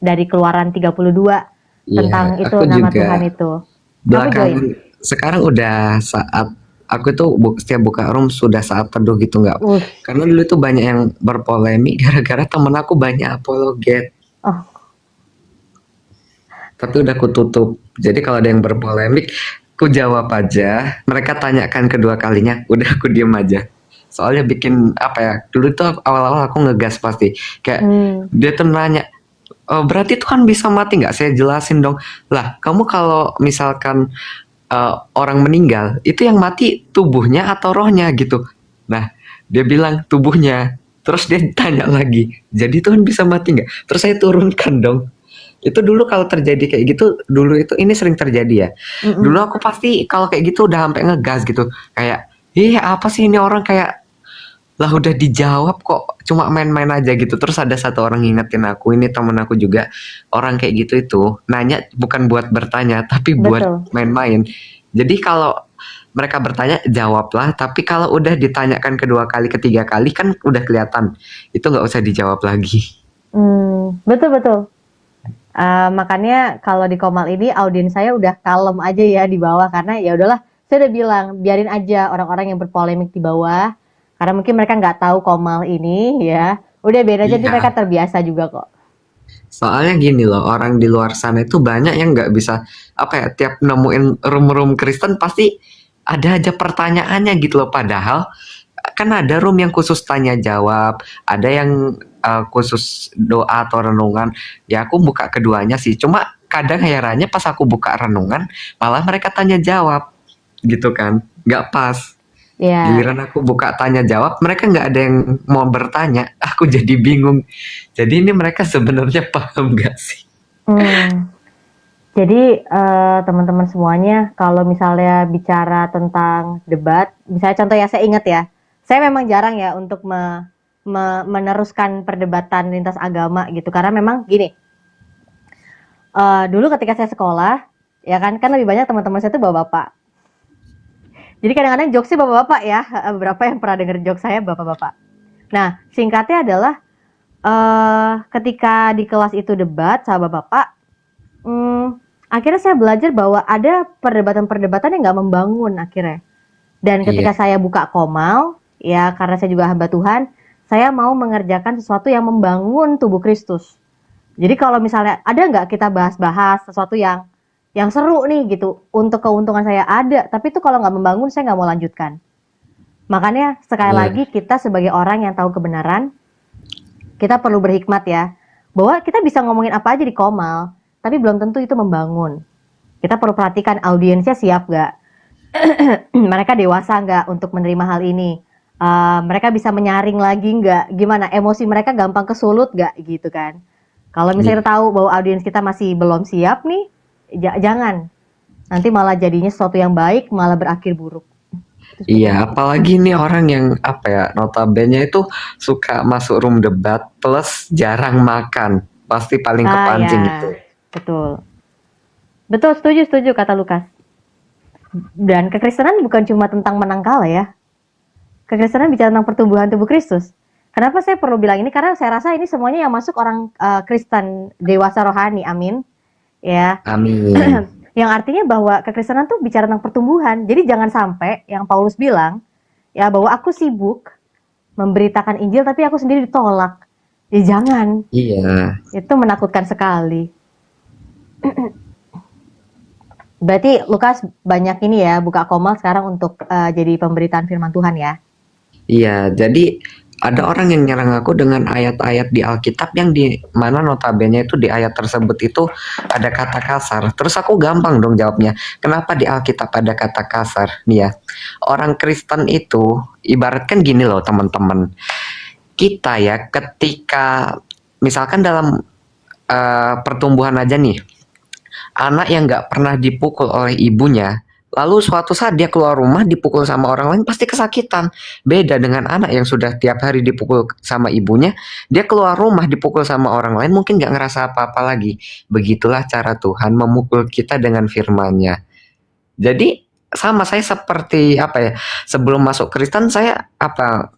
Dari Keluaran 32 Iya, tentang itu aku nama juga Tuhan itu. Kamu join? belakangan sekarang udah saat aku tuh setiap buka room sudah saat teduh gitu nggak? Uh, Karena dulu tuh banyak yang berpolemik gara-gara temen aku banyak apologet, oh, tapi udah aku tutup. Jadi kalau ada yang berpolemik, aku jawab aja. Mereka tanyakan kedua kalinya, udah aku diem aja. Soalnya bikin apa ya? Dulu tuh awal-awal aku ngegas pasti. Kayak hmm, dia tuh nanya, "Oh, berarti Tuhan bisa mati nggak?" Saya jelasin dong. Lah, kamu kalau misalkan orang meninggal, itu yang mati tubuhnya atau rohnya gitu. Nah, dia bilang tubuhnya. Terus dia tanya lagi, jadi Tuhan bisa mati nggak? Terus saya turunkan dong. Itu dulu kalau terjadi kayak gitu, dulu itu ini sering terjadi ya. Dulu mm-mm. aku pasti kalau kayak gitu udah sampai ngegas gitu. Kayak, apa sih ini orang kayak lah udah dijawab kok cuma main-main aja gitu. Terus ada satu orang ngingetin aku, ini temen aku juga, orang kayak gitu itu nanya bukan buat bertanya tapi buat Betul. main-main. Jadi kalau mereka bertanya jawablah, tapi kalau udah ditanyakan kedua kali ketiga kali kan udah kelihatan itu nggak usah dijawab lagi. Betul betul. Makanya kalau di Komal ini audiens saya udah kalem aja ya di bawah, karena ya udahlah, saya udah bilang biarin aja orang-orang yang berpolemik di bawah, karena mungkin mereka nggak tahu Komal ini ya. Udah biarin aja, nanti mereka Iya, terbiasa juga kok. soalnya gini loh, orang di luar sana itu banyak yang nggak bisa apa ya, tiap nemuin room-room Kristen pasti ada aja pertanyaannya gitu loh. Padahal kan ada room yang khusus tanya jawab, ada yang khusus doa atau renungan. Ya aku buka keduanya sih. Cuma kadang herannya pas aku buka renungan malah mereka tanya jawab gitu kan. Nggak pas. Ya, Giliran aku buka tanya jawab, mereka nggak ada yang mau bertanya. Aku jadi bingung. Jadi ini mereka sebenarnya paham nggak sih? hmm. Jadi teman-teman semuanya, kalau misalnya bicara tentang debat, misalnya contoh ya, saya ingat ya, saya memang jarang ya untuk meneruskan perdebatan lintas agama gitu, karena memang gini, dulu ketika saya sekolah, ya kan lebih banyak teman-teman saya itu bapak-bapak. Jadi kadang-kadang jokesnya bapak-bapak ya, beberapa yang pernah denger jokes saya bapak-bapak. Nah, singkatnya adalah ketika di kelas itu debat sama bapak-bapak, akhirnya saya belajar bahwa ada perdebatan-perdebatan yang nggak membangun akhirnya. Dan Iya. ketika saya buka Komal, ya karena saya juga hamba Tuhan, saya mau mengerjakan sesuatu yang membangun tubuh Kristus. Jadi kalau misalnya ada nggak kita bahas-bahas sesuatu yang seru nih gitu, untuk keuntungan saya ada, tapi itu kalau nggak membangun saya nggak mau lanjutkan. Makanya sekali Iya. lagi kita sebagai orang yang tahu kebenaran, kita perlu berhikmat ya, bahwa kita bisa ngomongin apa aja di Komal, tapi belum tentu itu membangun. Kita perlu perhatikan audiensnya siap nggak, mereka dewasa nggak untuk menerima hal ini. Mereka bisa menyaring lagi nggak, gimana emosi mereka gampang kesulut nggak gitu kan. Kalau misalnya Iya. kita tahu bahwa audiens kita masih belum siap nih, jangan. Nanti malah jadinya sesuatu yang baik malah berakhir buruk. Itu sih. Iya, apalagi nih orang yang apa ya, notabene itu suka masuk room debat plus jarang makan. Pasti paling Ya, kepancing itu. betul. Betul, setuju kata Lukas. Dan kekristenan bukan cuma tentang menang kalah ya. Kekristenan bicara tentang pertumbuhan tubuh Kristus. Kenapa saya perlu bilang ini? Karena saya rasa ini semuanya yang masuk orang Kristen dewasa rohani, amin. Ya, Amin. yang artinya bahwa kekristenan tuh bicara tentang pertumbuhan. Jadi jangan sampai yang Paulus bilang, ya bahwa aku sibuk memberitakan Injil tapi aku sendiri ditolak. Ya jangan, Iya. itu menakutkan sekali. Berarti Lukas banyak ini ya, buka Komal sekarang untuk jadi pemberitaan firman Tuhan ya. Iya, jadi ada orang yang nyerang aku dengan ayat-ayat di Alkitab yang di mana notabene itu di ayat tersebut itu ada kata kasar. Terus aku gampang dong jawabnya. Kenapa di Alkitab ada kata kasar? Nih ya, orang Kristen itu ibaratkan gini loh teman-teman. Kita ya ketika misalkan dalam pertumbuhan aja nih, anak yang nggak pernah dipukul oleh ibunya, lalu suatu saat dia keluar rumah dipukul sama orang lain pasti kesakitan. Beda dengan anak yang sudah tiap hari dipukul sama ibunya, dia keluar rumah dipukul sama orang lain mungkin nggak ngerasa apa-apa lagi. Begitulah cara Tuhan memukul kita dengan firman-Nya. Jadi sama saya seperti apa ya, sebelum masuk Kristen saya apa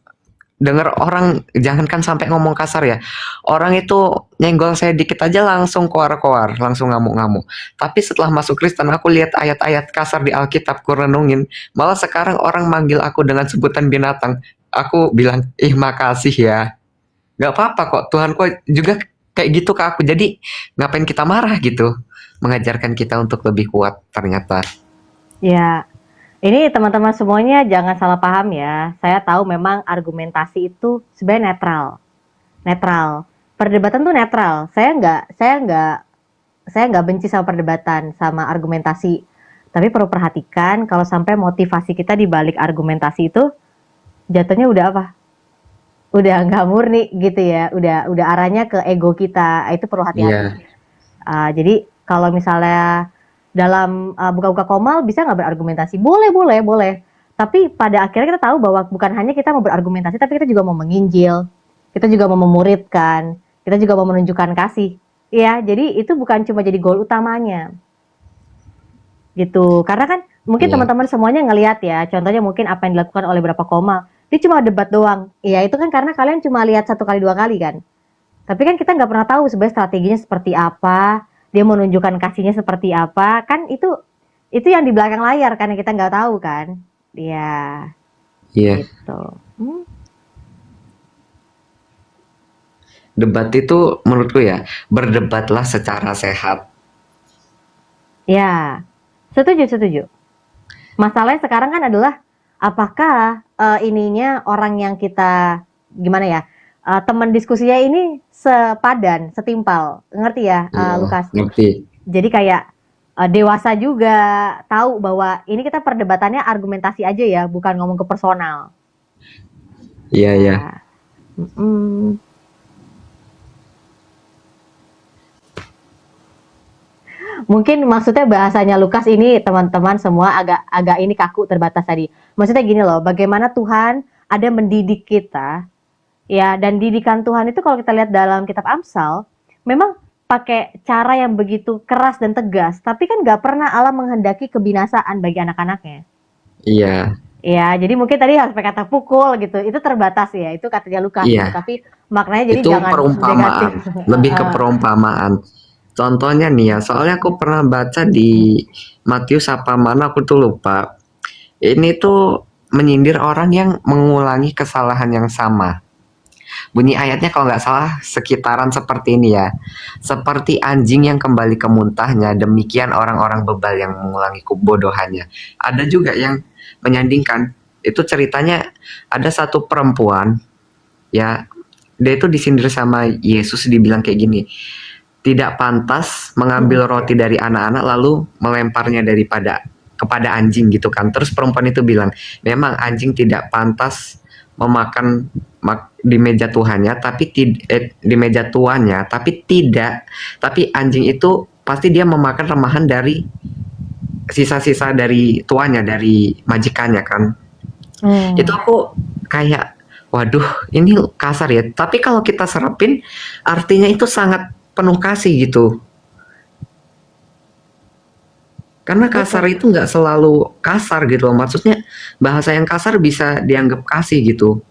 dengar orang jangankan sampai ngomong kasar ya, orang itu nyenggol saya dikit aja langsung koar-koar, langsung ngamuk-ngamuk. Tapi setelah masuk Kristen aku lihat ayat-ayat kasar di Alkitab, ku renungin, malah sekarang orang manggil aku dengan sebutan binatang, aku bilang makasih ya, nggak apa-apa kok, Tuhan kok juga kayak gitu ke aku, jadi ngapain kita marah gitu, mengajarkan kita untuk lebih kuat ternyata. Ya, ini teman-teman semuanya jangan salah paham ya. Saya tahu memang argumentasi itu sebenarnya netral. Netral. Perdebatan tuh netral. Saya nggak benci sama perdebatan, sama argumentasi. Tapi perlu perhatikan kalau sampai motivasi kita di balik argumentasi itu jatuhnya udah apa? Udah nggak murni gitu ya. Udah arahnya ke ego kita. Itu perlu hati-hati. Iya. Jadi kalau misalnya dalam buka-buka Komal bisa nggak berargumentasi? Boleh, boleh, boleh. Tapi pada akhirnya kita tahu bahwa bukan hanya kita mau berargumentasi, tapi kita juga mau menginjil, kita juga mau memuridkan, kita juga mau menunjukkan kasih. Iya, jadi itu bukan cuma jadi goal utamanya, gitu. Karena kan mungkin Iya. teman-teman semuanya ngelihat ya, contohnya mungkin apa yang dilakukan oleh beberapa Komal, dia cuma debat doang. Iya, itu kan karena kalian cuma lihat 1 kali 2 kali kan. Tapi kan kita nggak pernah tahu sebenarnya strateginya seperti apa, dia menunjukkan kasihnya seperti apa, kan itu yang di belakang layar karena kita nggak tahu kan. Ya, Iya. gitu. Hmm, Debat itu menurutku ya, berdebatlah secara sehat. ya, setuju, setuju. Masalahnya sekarang kan adalah apakah ininya orang yang kita gimana ya, teman diskusinya ini sepadan, setimpal, ngerti ya, Iya, Lukas? ngerti. Jadi kayak dewasa juga tahu bahwa ini kita perdebatannya argumentasi aja ya, bukan ngomong ke personal. Iya, iya. Ya, mm, mungkin maksudnya bahasanya Lukas ini teman-teman semua agak ini kaku terbatas tadi. Maksudnya gini loh, bagaimana Tuhan ada mendidik kita ya, dan didikan Tuhan itu kalau kita lihat dalam kitab Amsal memang pakai cara yang begitu keras dan tegas, tapi kan nggak pernah Allah menghendaki kebinasaan bagi anak-anaknya. Iya, Ya, jadi mungkin tadi harus pakai kata pukul gitu, itu terbatas ya, itu katanya Lukas gitu, iya. tapi maknanya jadi Itu jangan negatif. perumpamaan, lebih ke perumpamaan. Contohnya nih ya, soalnya aku pernah baca di Matius apa mana aku tuh lupa. Ini tuh menyindir orang yang mengulangi kesalahan yang sama. Bunyi ayatnya kalau nggak salah sekitaran seperti ini ya. Seperti anjing yang kembali ke muntahnya, demikian orang-orang bebal yang mengulangi kebodohannya. Ada juga yang menyandingkan. Itu ceritanya ada satu perempuan ya, dia itu disindir sama Yesus, dibilang kayak gini, tidak pantas mengambil roti dari anak-anak lalu melemparnya kepada anjing gitu kan. Terus perempuan itu bilang, memang anjing tidak pantas memakan di meja Tuhannya, tapi di meja tuannya, tapi tidak. Tapi anjing itu pasti dia memakan remahan dari sisa-sisa dari tuannya, dari majikannya kan. Itu aku kayak, waduh, ini kasar ya. Tapi kalau kita serapin, artinya itu sangat penuh kasih gitu. Karena kasar itu nggak selalu kasar gitu loh. Maksudnya bahasa yang kasar bisa dianggap kasih gitu.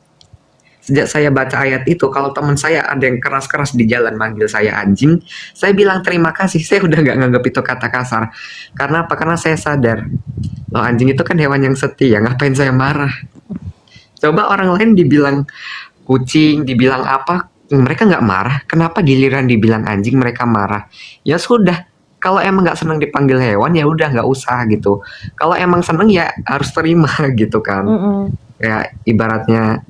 Sejak saya baca ayat itu, kalau teman saya ada yang keras-keras di jalan manggil saya anjing, saya bilang terima kasih. Saya udah nggak nganggap itu kata kasar. Karena apa? Karena saya sadar, loh anjing itu kan hewan yang setia. Ngapain saya marah? Coba orang lain dibilang kucing, dibilang apa, mereka nggak marah. Kenapa giliran dibilang anjing mereka marah? Ya sudah, kalau emang nggak senang dipanggil hewan ya udah nggak usah gitu. Kalau emang seneng ya harus terima gitu kan. Ya ibaratnya,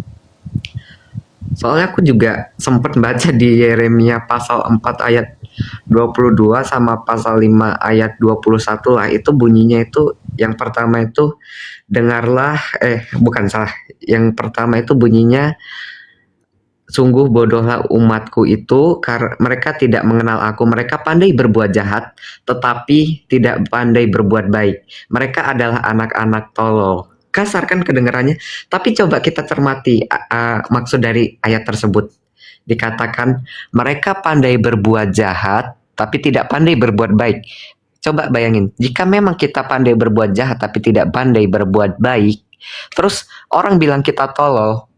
soalnya aku juga sempat baca di Yeremia pasal 4 ayat 22 sama pasal 5 ayat 21 lah. Itu bunyinya itu, yang pertama itu dengarlah, bukan salah. Yang pertama itu bunyinya, sungguh bodohlah umatku itu, karena mereka tidak mengenal aku. Mereka pandai berbuat jahat, tetapi tidak pandai berbuat baik. Mereka adalah anak-anak tolol. Kasar kan kedengarannya, tapi coba kita cermati maksud dari ayat tersebut. Dikatakan mereka pandai berbuat jahat, tapi tidak pandai berbuat baik. Coba bayangin, jika memang kita pandai berbuat jahat tapi tidak pandai berbuat baik, terus orang bilang kita tolol,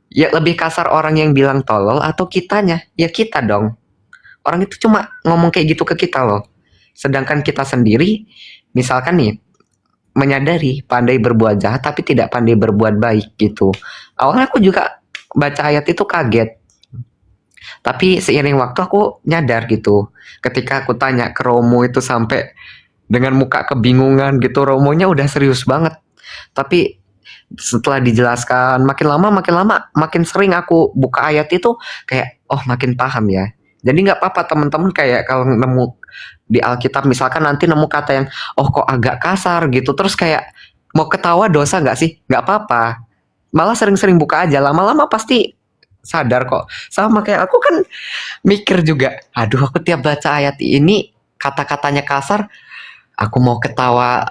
ya lebih kasar orang yang bilang tolol atau kitanya? Ya kita dong. Orang itu cuma ngomong kayak gitu ke kita loh. Sedangkan kita sendiri, misalkan nih, menyadari pandai berbuat jahat tapi tidak pandai berbuat baik gitu. Awalnya aku juga baca ayat itu kaget. Tapi seiring waktu aku nyadar gitu. Ketika aku tanya ke Romo itu sampai dengan muka kebingungan gitu, Romonya udah serius banget. Tapi setelah dijelaskan makin lama makin sering aku buka ayat itu kayak, oh makin paham ya. Jadi nggak apa-apa teman-teman, kayak kalau nemu di Alkitab misalkan nanti nemu kata yang oh kok agak kasar gitu, terus kayak mau ketawa dosa nggak sih? Nggak apa-apa. Malah sering-sering buka aja, lama-lama pasti sadar kok. Sama kayak aku kan mikir juga, aduh aku tiap baca ayat ini kata-katanya kasar, aku mau ketawa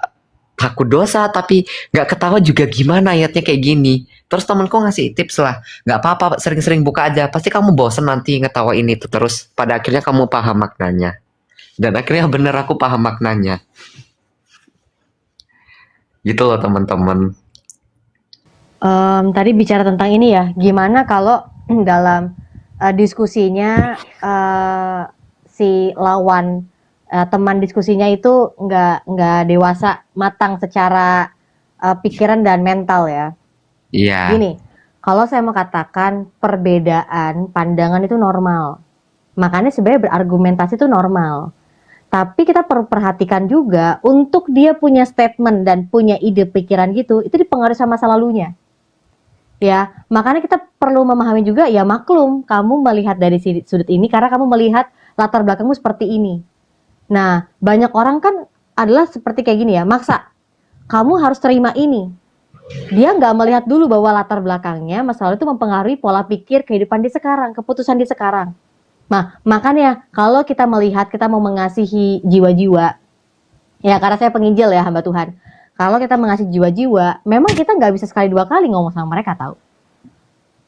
takut dosa, tapi nggak ketawa juga gimana ayatnya kayak gini. Terus temanku ngasih tips lah, nggak apa-apa sering-sering buka aja, pasti kamu bosen nanti ngetawain itu terus. Pada akhirnya kamu paham maknanya. Dan akhirnya bener aku paham maknanya. Gitu loh teman-teman. Tadi bicara tentang ini ya, gimana kalau dalam diskusinya si lawan, teman diskusinya itu nggak dewasa, matang secara pikiran dan mental ya. Iya. Gini, kalau saya mau katakan perbedaan pandangan itu normal, makanya sebenarnya berargumentasi itu normal. Tapi kita perlu perhatikan juga untuk dia punya statement dan punya ide pikiran gitu, itu dipengaruhi sama masa lalunya. Ya, makanya kita perlu memahami juga, ya maklum kamu melihat dari sudut ini karena kamu melihat latar belakangmu seperti ini. Nah, banyak orang kan adalah seperti kayak gini ya, maksa. Kamu harus terima ini. Dia nggak melihat dulu bahwa latar belakangnya masa lalu itu mempengaruhi pola pikir kehidupan di sekarang, keputusan di sekarang. Nah, makanya kalau kita melihat, kita mau mengasihi jiwa-jiwa, ya karena saya penginjil ya hamba Tuhan. Kalau kita mengasihi jiwa-jiwa, memang kita nggak bisa sekali dua kali ngomong sama mereka tahu.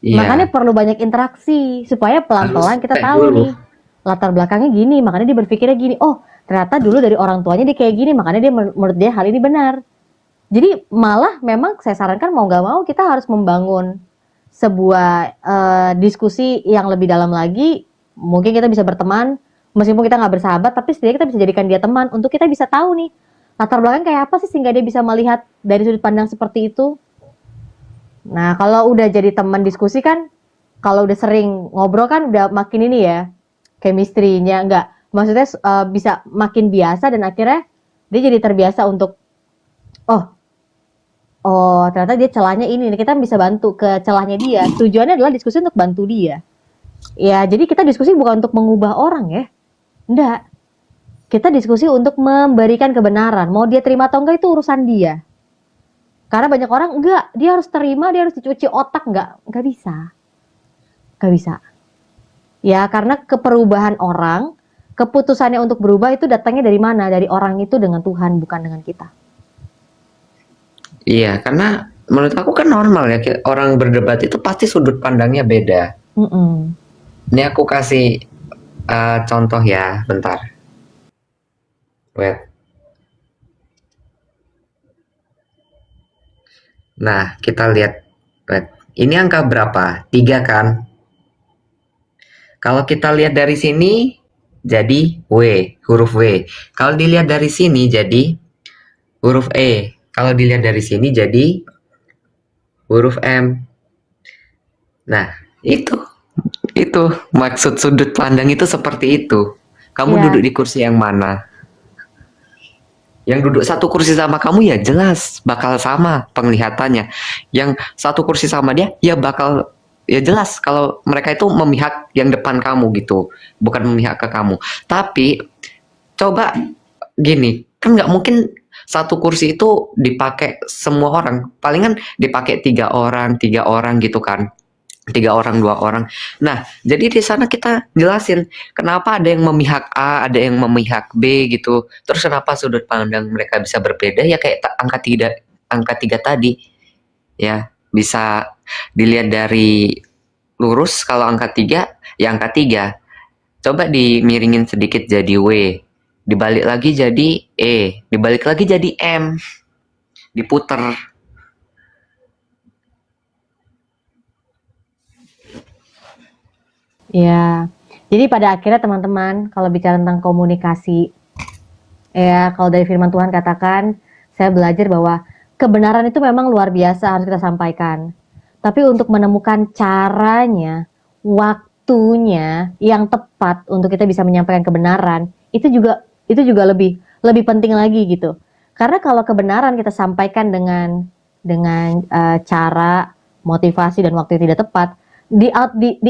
Iya. Makanya perlu banyak interaksi supaya pelan-pelan kita tahu nih latar belakangnya gini, makanya dia berpikirnya gini. Oh, ternyata dulu dari orang tuanya dia kayak gini, makanya dia menurut dia hal ini benar. Jadi malah memang saya sarankan mau nggak mau kita harus membangun sebuah diskusi yang lebih dalam lagi. Mungkin kita bisa berteman Meskipun kita nggak bersahabat, tapi setidaknya kita bisa jadikan dia teman untuk kita bisa tahu nih latar belakang kayak apa sih sehingga dia bisa melihat dari sudut pandang seperti itu. Nah, kalau udah jadi teman diskusi kan, kalau udah sering ngobrol kan udah makin ini ya, chemistry-nya enggak. Maksudnya bisa makin biasa dan akhirnya dia jadi terbiasa untuk oh, oh ternyata dia celahnya ini nih, kita bisa bantu ke celahnya dia. Tujuannya adalah diskusi untuk bantu dia. Ya, jadi kita diskusi bukan untuk mengubah orang ya. Enggak. Kita diskusi untuk memberikan kebenaran. Mau dia terima atau enggak itu urusan dia. Karena banyak orang enggak, dia harus terima, dia harus dicuci otak, enggak bisa. Enggak bisa. Ya, karena keperubahan orang, keputusannya untuk berubah itu datangnya dari mana? Dari orang itu dengan Tuhan, bukan dengan kita. Iya, karena menurut aku kan normal ya, orang berdebat itu pasti sudut pandangnya beda. Ini aku kasih contoh ya, bentar. Wait. Nah, kita lihat. Wait. Ini angka berapa? 3 kan? Kalau kita lihat dari sini, jadi W, huruf W. Kalau dilihat dari sini, jadi huruf E. Kalau dilihat dari sini, jadi huruf M. Nah, itu maksud sudut pandang itu seperti itu. Kamu Iya. duduk di kursi yang mana? Yang duduk satu kursi sama kamu ya jelas bakal sama penglihatannya. Yang satu kursi sama dia ya bakal ya jelas kalau mereka itu memihak yang depan kamu gitu, bukan memihak ke kamu. Tapi coba gini, kan nggak mungkin satu kursi itu dipakai semua orang. Palingan dipakai 3 orang gitu kan. 3 orang, 2 orang. Nah, jadi di sana kita jelasin kenapa ada yang memihak A, ada yang memihak B gitu. Terus kenapa sudut pandang mereka bisa berbeda ya kayak angka 3 tadi. Ya, bisa dilihat dari lurus kalau angka 3, ya angka 3. Coba dimiringin sedikit jadi W. Dibalik lagi jadi E, dibalik lagi jadi M. Diputer. Ya. Jadi pada akhirnya teman-teman, kalau bicara tentang komunikasi, ya kalau dari firman Tuhan katakan, saya belajar bahwa kebenaran itu memang luar biasa harus kita sampaikan. Tapi untuk menemukan caranya, waktunya yang tepat untuk kita bisa menyampaikan kebenaran, itu juga lebih penting lagi gitu. Karena kalau kebenaran kita sampaikan dengan cara motivasi dan waktu yang tidak tepat, di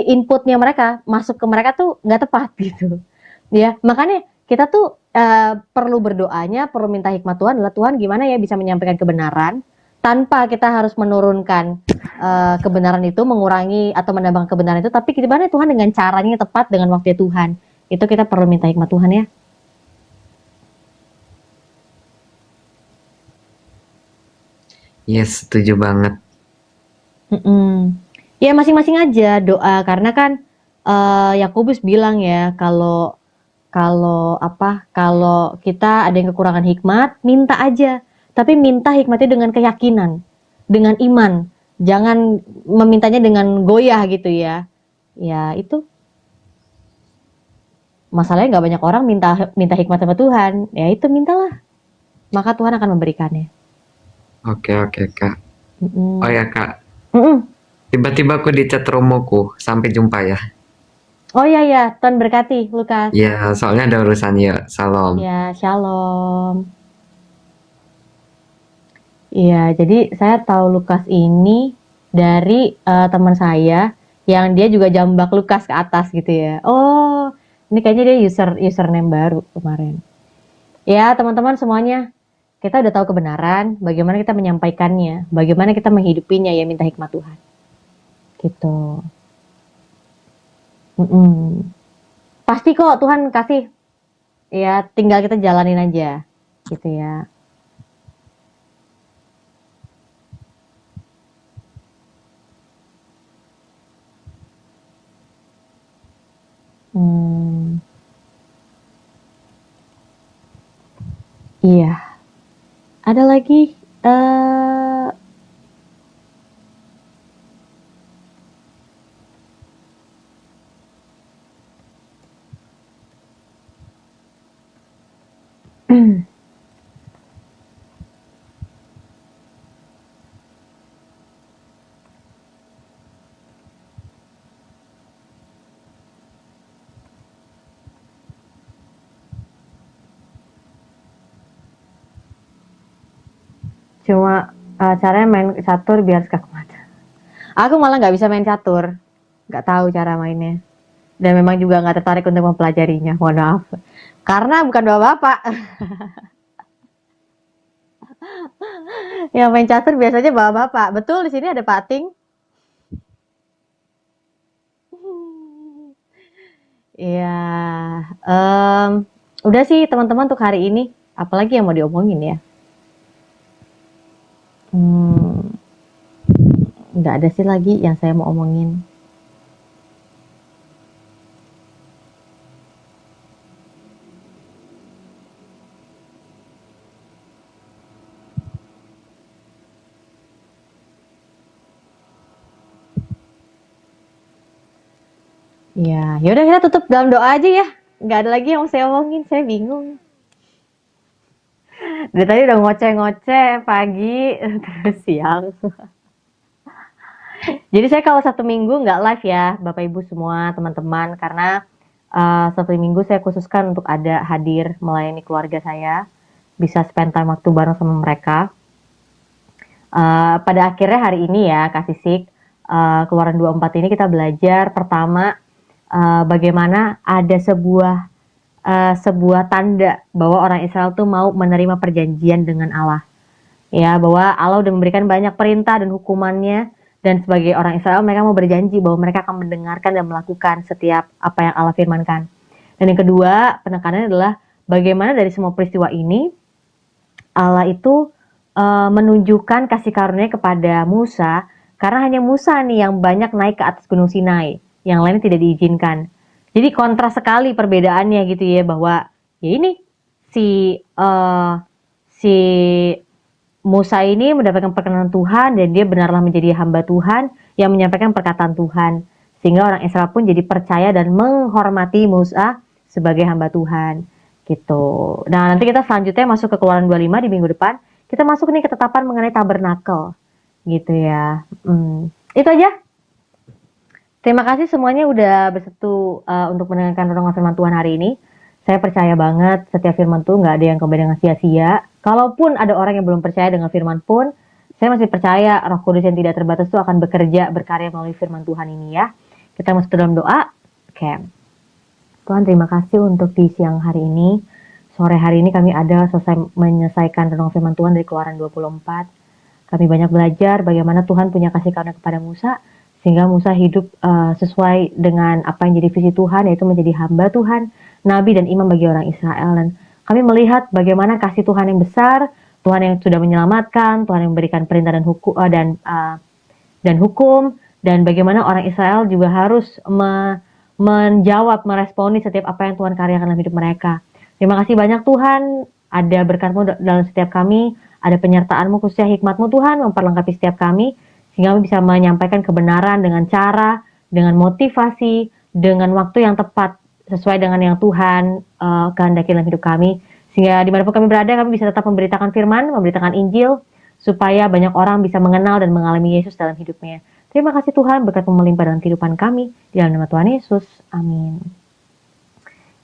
inputnya mereka masuk ke mereka tuh nggak tepat gitu. Ya, makanya kita tuh perlu berdoanya, perlu minta hikmat Tuhan adalah Tuhan gimana ya bisa menyampaikan kebenaran tanpa kita harus menurunkan kebenaran itu, mengurangi atau menambah kebenaran itu, tapi gimana Tuhan dengan caranya yang tepat dengan waktu Tuhan. Itu kita perlu minta hikmat Tuhan ya. Yes, setuju banget. Ya masing-masing aja doa karena kan Yakobus bilang ya kalau kalau apa kalau kita ada yang kekurangan hikmat minta aja tapi minta hikmatnya dengan keyakinan dengan iman jangan memintanya dengan goyah gitu ya ya itu masalahnya nggak banyak orang minta minta hikmat sama Tuhan ya itu mintalah maka Tuhan akan memberikannya. Oke, oke, Kak. Oh Mm-mm. ya, Kak. Mm-mm. Tiba-tiba aku di chat romoku. Sampai jumpa ya. Oh ya ya Tuhan berkati Lukas Ya, soalnya ada urusan ya. Salam. ya shalom. Iya, jadi saya tahu Lukas ini dari teman saya yang dia juga jambak Lukas ke atas gitu ya. Oh, ini kayaknya dia username baru kemarin. Ya, teman-teman semuanya, kita udah tahu kebenaran, bagaimana kita menyampaikannya, bagaimana kita menghidupinya ya minta hikmat Tuhan. Gitu. Mm-mm. Pasti kok Tuhan kasih. Ya, tinggal kita jalanin aja. Gitu ya. Hmm, iya. Ada lagi eh Cuma caranya main catur biar sekak mata. Aku malah nggak bisa main catur, nggak tahu cara mainnya. Dan memang juga nggak tertarik untuk mempelajarinya, mohon maaf. Karena bukan bapak-bapak. Yang main catur biasanya bapak-bapak. Betul, di sini ada pating. Iya, em, udah sih teman-teman untuk hari ini. Apalagi yang mau diomongin ya? Hmm, nggak ada sih lagi yang saya mau omongin. Iya, yaudah kita tutup dalam doa aja ya. Nggak ada lagi yang mau saya omongin, saya bingung. Dari tadi udah ngoceh-ngoceh pagi, terus siang. Jadi saya kalau satu minggu nggak live ya, Bapak Ibu semua, teman-teman, karena satu minggu saya khususkan untuk ada hadir melayani keluarga saya, bisa spend time waktu bareng sama mereka. Pada akhirnya hari ini ya, Kak Sisik, Keluaran 24 ini kita belajar pertama bagaimana ada sebuah tanda bahwa orang Israel tuh mau menerima perjanjian dengan Allah. Ya, bahwa Allah udah memberikan banyak perintah dan hukumannya, dan sebagai orang Israel mereka mau berjanji bahwa mereka akan mendengarkan dan melakukan setiap apa yang Allah firmankan. Dan yang kedua, penekanannya adalah bagaimana dari semua peristiwa ini Allah itu menunjukkan kasih karunia kepada Musa, karena hanya Musa nih yang banyak naik ke atas Gunung Sinai, yang lainnya tidak diizinkan. Jadi kontras sekali perbedaannya gitu ya, bahwa ya ini si si Musa ini mendapatkan perkenanan Tuhan dan dia benarlah menjadi hamba Tuhan yang menyampaikan perkataan Tuhan. Sehingga orang Israel pun jadi percaya dan menghormati Musa sebagai hamba Tuhan. Gitu. Nah, nanti kita selanjutnya masuk ke Keluaran 25 di minggu depan. Kita masuk nih ke ketetapan mengenai tabernakel. Gitu ya. Itu aja. Terima kasih semuanya udah bersatu untuk mendengarkan renungan firman Tuhan hari ini. Saya percaya banget setiap firman tuh nggak ada yang kembali dengan sia-sia. Kalaupun ada orang yang belum percaya dengan firman pun, saya masih percaya Roh Kudus yang tidak terbatas itu akan bekerja, berkarya melalui firman Tuhan ini ya. Kita masuk dalam doa. Oke. Tuhan terima kasih untuk di siang hari ini. Sore hari ini kami ada selesai menyelesaikan renungan firman Tuhan dari Keluaran 24. Kami banyak belajar bagaimana Tuhan punya kasih karunia kepada Musa, sehingga Musa hidup sesuai dengan apa yang jadi visi Tuhan, yaitu menjadi hamba Tuhan, nabi dan imam bagi orang Israel. Dan kami melihat bagaimana kasih Tuhan yang besar, Tuhan yang sudah menyelamatkan, Tuhan yang memberikan perintah dan hukum, dan bagaimana orang Israel juga harus menjawab, meresponi setiap apa yang Tuhan karyakan dalam hidup mereka. Terima kasih banyak Tuhan, ada berkat-Mu dalam setiap kami, ada penyertaan-Mu khususnya hikmat-Mu Tuhan memperlengkapi setiap kami, sehingga kami bisa menyampaikan kebenaran dengan cara, dengan motivasi, dengan waktu yang tepat, sesuai dengan yang Tuhan kehendaki dalam hidup kami. Sehingga dimanapun kami berada, kami bisa tetap memberitakan firman, memberitakan Injil, supaya banyak orang bisa mengenal dan mengalami Yesus dalam hidupnya. Terima kasih Tuhan, berkat-Mu melimpah dalam kehidupan kami. Di dalam nama Tuhan Yesus, amin.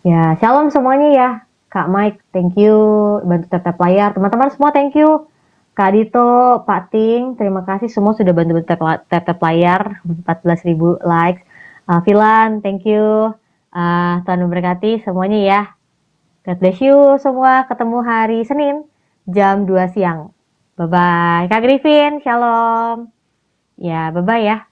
Ya, shalom semuanya ya. Kak Mike, thank you. Bantu tap-tap layar. Teman-teman semua, thank you. Kak Dito, Pak Ting, terima kasih semua sudah bantu tap-tap layar. 14.000 likes. Filan, thank you. Tuhan memberkati semuanya ya. God bless you semua. Ketemu hari Senin, jam 2 siang. Bye-bye. Kak Griffin, shalom. Ya, bye-bye ya.